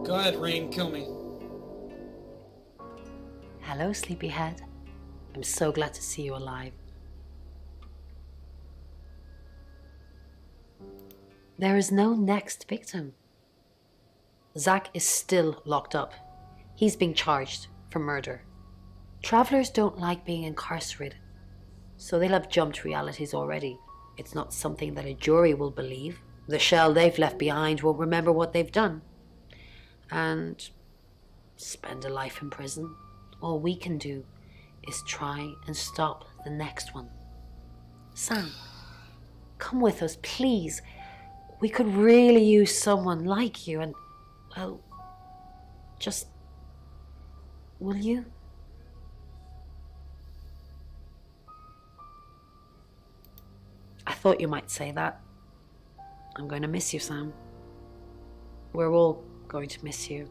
S1: Go ahead, Rain, kill me.
S10: Hello, sleepyhead. I'm so glad to see you alive. There is no next victim. Zach is still locked up. He's being charged for murder. Travelers don't like being incarcerated, so they'll have jumped realities already. It's not something that a jury will believe. The shell they've left behind won't remember what they've done. And spend a life in prison. All we can do is try and stop the next one. Sam, come with us, please. We could really use someone like you and, well, just... will you? I thought you might say that. I'm going to miss you, Sam. We're all going to miss you.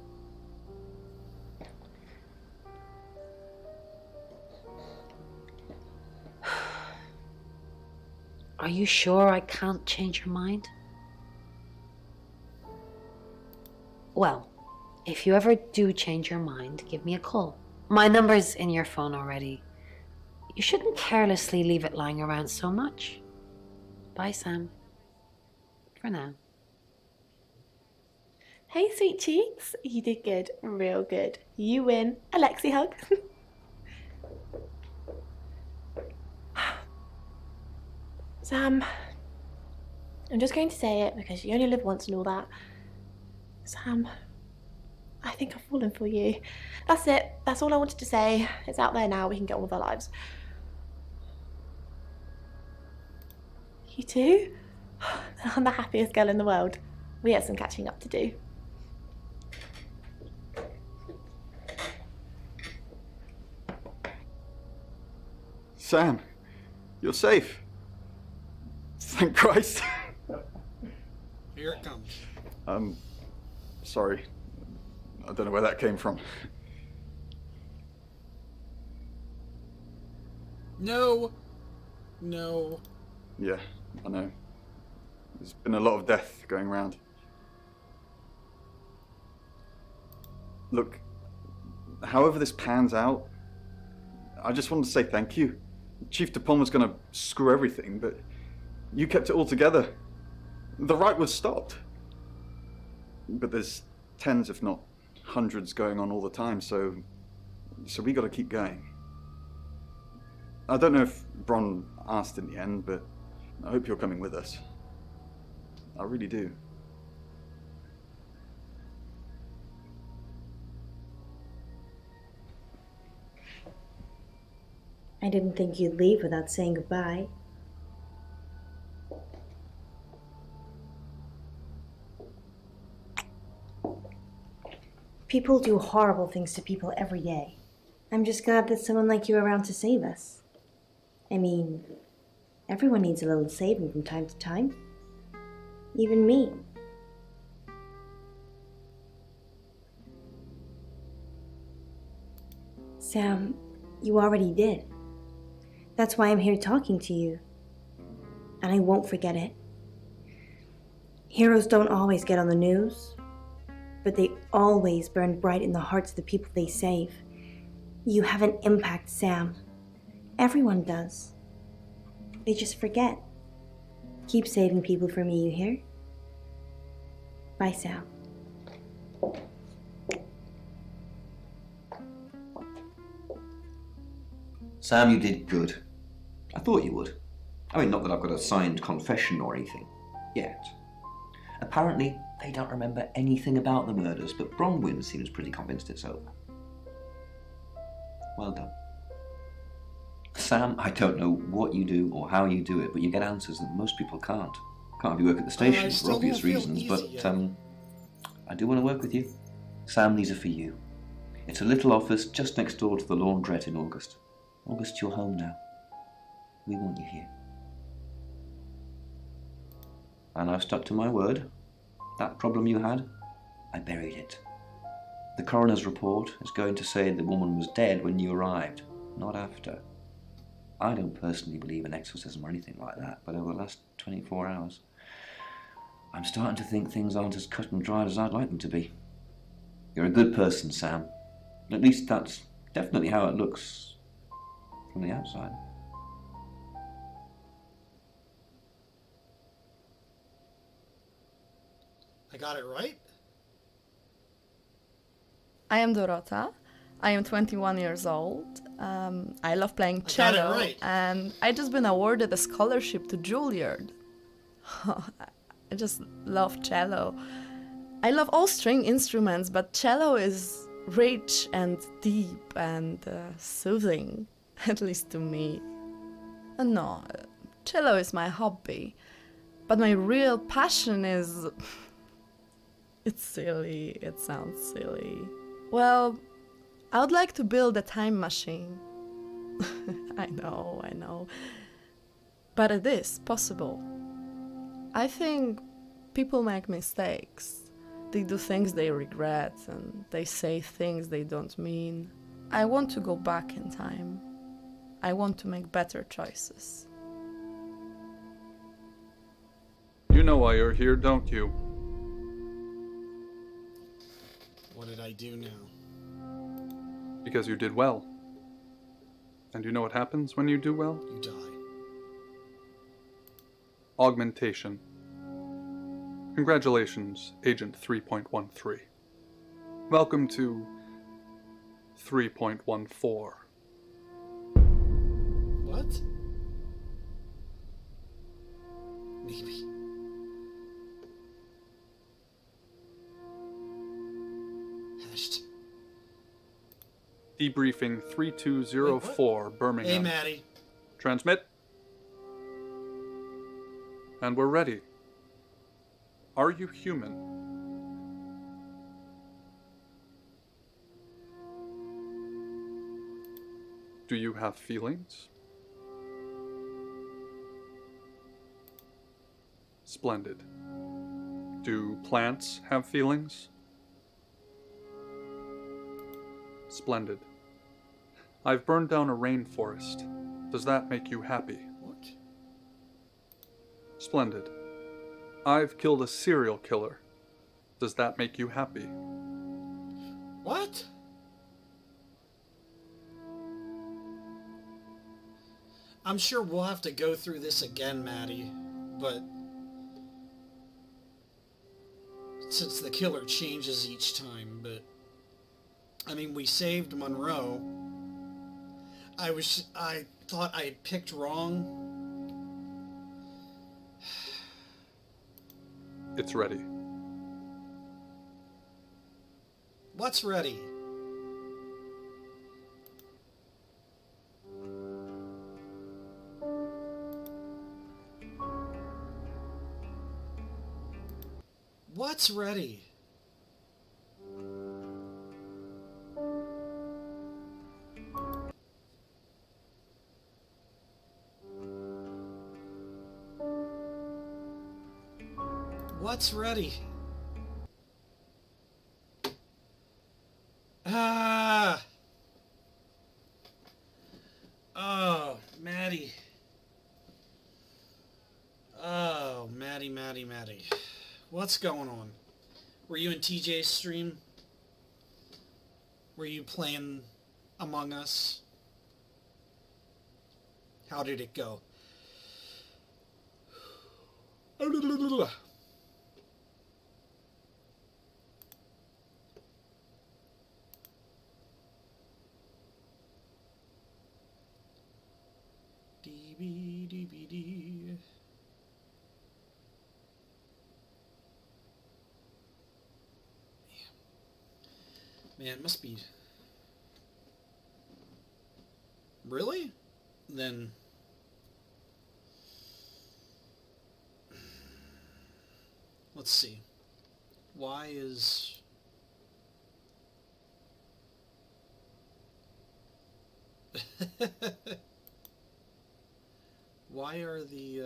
S10: Are you sure I can't change your mind? Well, if you ever do change your mind, give me a call. My number's in your phone already. You shouldn't carelessly leave it lying around so much. Bye, Sam. For now.
S3: Hey, sweet cheeks. You did good. Real good. You win. Alexi hug. Sam, I'm just going to say it because you only live once and all that. Sam, I think I've fallen for you. That's it. That's all I wanted to say. It's out there now. We can get on with our lives. You too? I'm the happiest girl in the world. We have some catching up to do.
S11: Sam, you're safe. Thank Christ.
S1: Here it comes.
S11: Sorry. I don't know where that came from.
S1: No. No.
S11: Yeah, I know. There's been a lot of death going around. Look, however this pans out, I just wanted to say thank you. Chief DuPont was going to screw everything, but you kept it all together. The riot was stopped. But there's tens, if not hundreds, going on all the time, so we got to keep going. I don't know if Bron asked in the end, but I hope you're coming with us. I really do.
S14: I didn't think you'd leave without saying goodbye. People do horrible things to people every day. I'm just glad there's someone like you around to save us. I mean, everyone needs a little saving from time to time. even me. Sam, you already did. That's why I'm here talking to you. And I won't forget it. Heroes don't always get on the news, but they always burn bright in the hearts of the people they save. You have an impact, Sam. Everyone does. They just forget. Keep saving people for me, you hear? Bye, Sam.
S6: Sam, you did good. I thought you would. I mean, not that I've got a signed confession or anything. Yet. Apparently, they don't remember anything about the murders, but Bronwyn seems pretty convinced it's over. Well done. Sam, I don't know what you do or how you do it, but you get answers that most people can't. Can't have you work at the station for obvious reasons, but I do want to work with you. Sam, these are for you. It's a little office just next door to the laundrette in August. August, you're home now. We want you here. And I've stuck to my word. That problem you had, I buried it. The coroner's report is going to say the woman was dead when you arrived, not after. I don't personally believe in exorcism or anything like that, but over the last 24 hours, I'm starting to think things aren't as cut and dried as I'd like them to be. You're a good person, Sam. At least that's definitely how it looks from the outside.
S1: I got it right?
S17: I am Dorota. I am 21 years old. I love playing cello,
S1: right.
S17: and I just been awarded a scholarship to Juilliard. I just love cello. I love all string instruments, but cello is rich and deep and soothing, at least to me. No, cello is my hobby, but my real passion is... It's silly, it sounds silly. Well, I would like to build a time machine. I know. But it is possible. I think people make mistakes. They do things they regret and they say things they don't mean. I want to go back in time. I want to make better choices.
S18: You know why you're here, don't you?
S1: What did I do now?
S18: Because you did well. And you know what happens when you do well?
S1: You die.
S18: Augmentation. Congratulations, Agent 3.13. Welcome to 3.14.
S1: What? Maybe. Hashed.
S18: Debriefing 3204, Birmingham.
S1: Hey, Maddie.
S18: Transmit. And we're ready. Are you human? Do you have feelings? Splendid. Do plants have feelings? Splendid. I've burned down a rainforest. Does that make you happy?
S1: What?
S18: Splendid. I've killed a serial killer. Does that make you happy?
S1: What? I'm sure we'll have to go through this again, Maddie, but since the killer changes each time, but I mean, we saved Monroe. I thought I had picked wrong.
S18: It's ready.
S1: What's ready? What's ready? What's ready? Ah! Oh, Maddie. Oh, Maddie. What's going on? Were you in TJ's stream? Were you playing Among Us? How did it go? DB. Man, it must be... Really? Then... Let's see. Why is... Why are the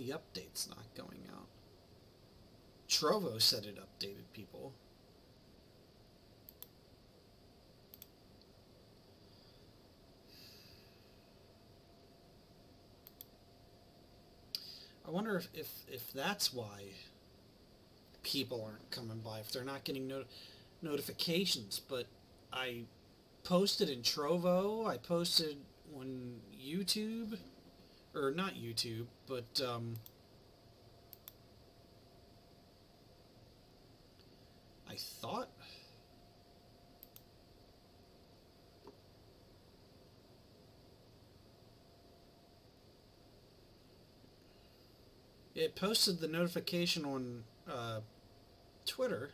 S1: updates not going out? Trovo said it updated people. I wonder if that's why people aren't coming by, if they're not getting notifications. But I posted in Trovo, I posted on YouTube, or not YouTube, but I thought it posted the notification on Twitter.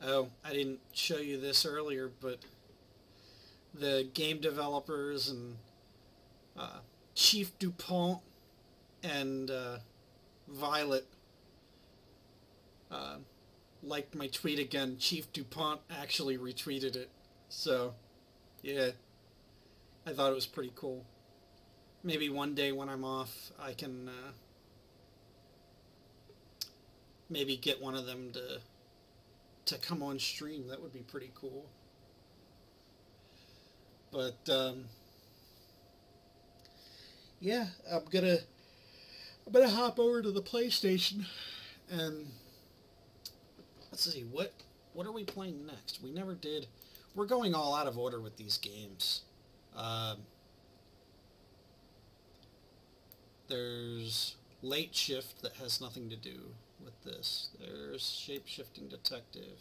S1: Oh, I didn't show you this earlier, but the game developers and Chief DuPont and Violet liked my tweet again. Chief DuPont actually retweeted it. So, yeah, I thought it was pretty cool. Maybe one day when I'm off, I can maybe get one of them to come on stream. That would be pretty cool. But yeah, I'm gonna hop over to the PlayStation and let's see, what are we playing next? We never did. We're going all out of order with these games. There's Late Shift that has nothing to do with this. There's Shape-Shifting Detective.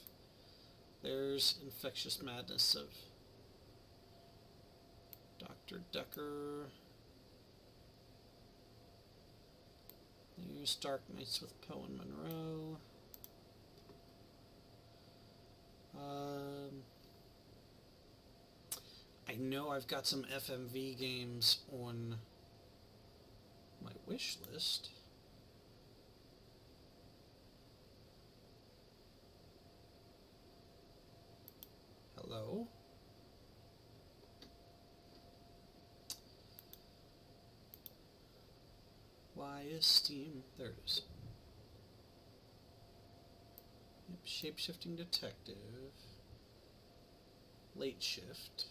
S1: There's Infectious Madness of Dr. Decker. There's Dark Nights with Poe and Monroe. I know I've got some FMV games on my wish list. Hello? Why is Steam? There it is. Yep, Shape-Shifting Detective. Late Shift.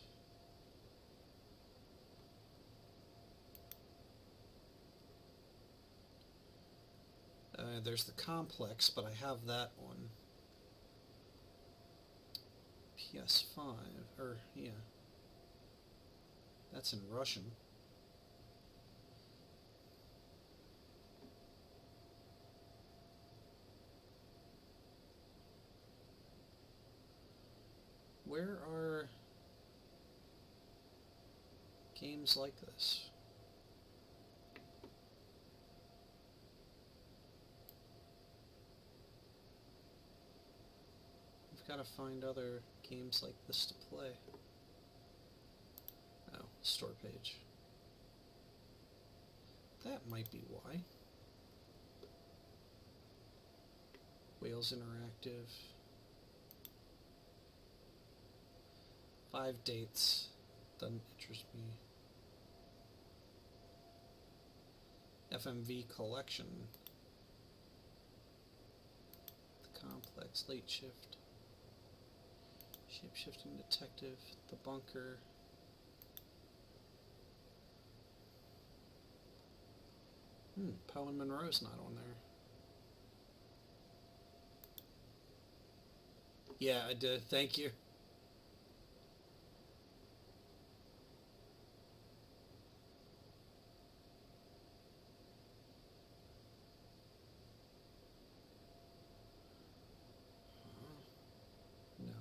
S1: There's the Complex, but I have that on PS5, or, yeah. That's in Russian. Where are games like this? We've got to find other games like this to play. Oh, store page. That might be why. Wales Interactive. 5 dates. Doesn't interest me. FMV collection. The complex, late shift. Shape-shifting detective, the bunker. Poe and Monroe's not on there. Yeah, I did. Thank you. No.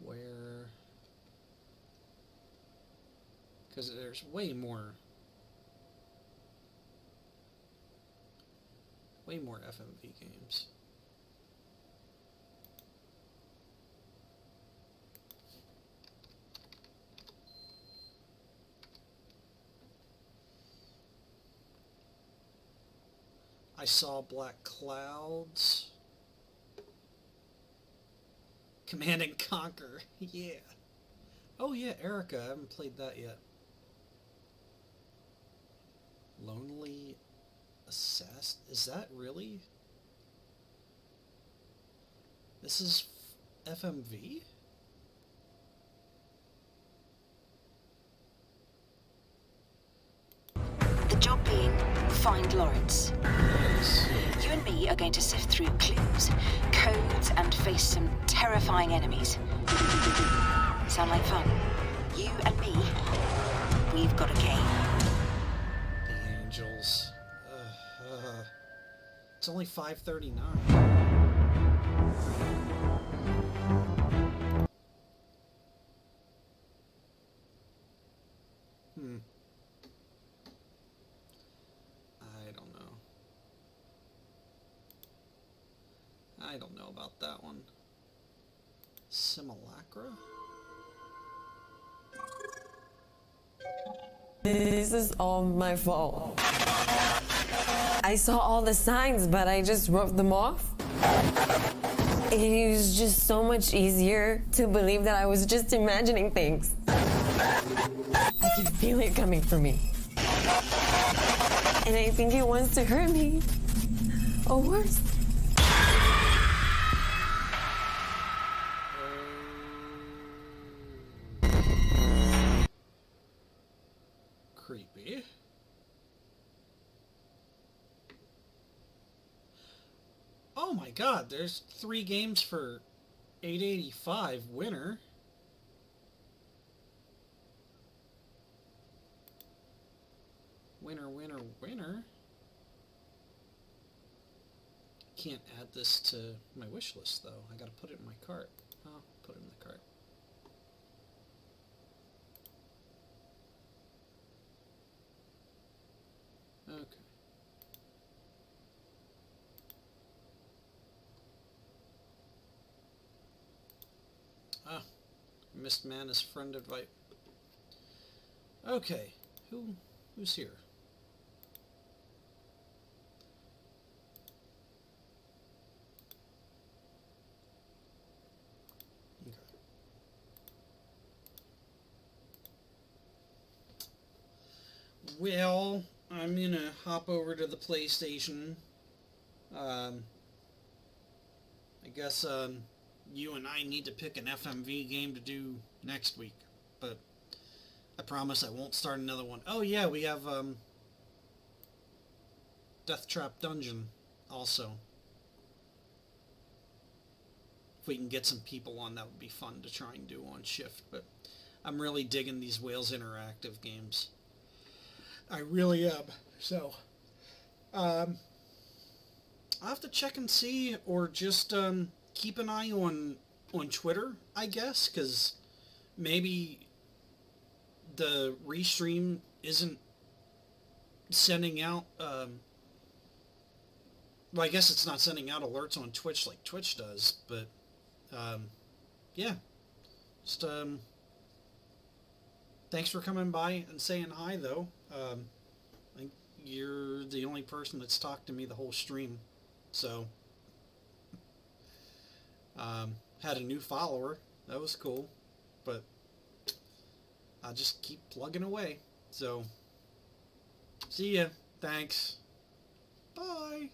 S1: Where? Because there's way more FMV games. I saw Black Clouds. Command and Conquer. Yeah. Oh yeah, Erica. I haven't played that yet. Lonely Assassin? Is that really? This is FMV?
S19: The job being, find Lawrence. You and me are going to sift through clues, codes, and face some terrifying enemies. Sound like fun? You and me, we've got a game.
S1: The Angels. It's only 5:39. I don't know about that one. Simulacra?
S20: This is all my fault. I saw all the signs, but I just wrote them off. It was just so much easier to believe that I was just imagining things. I can feel it coming for me. And I think it wants to hurt me. Or worse.
S1: Creepy. Oh my god, there's 3 games for $8.85 winner. Winner, winner, winner. Can't add this to my wish list though. I gotta put it in my cart. I'll put it in the cart. Okay. Ah, Missed Man is friend invite. Okay, who's here? Okay. Well, I'm gonna hop over to the PlayStation. I guess you and I need to pick an FMV game to do next week, but I promise I won't start another one. Oh yeah, we have Death Trap Dungeon also. If we can get some people on, that would be fun to try and do on shift, but I'm really digging these Wales Interactive games. I really am. So, I'll have to check and see, or just keep an eye on Twitter, I guess, because maybe the restream isn't sending out, well, I guess it's not sending out alerts on Twitch like Twitch does, but, yeah, just, thanks for coming by and saying hi, though. I think you're the only person that's talked to me the whole stream, so, Had a new follower. That was cool. But I'll just keep plugging away. So, see ya. Thanks. Bye.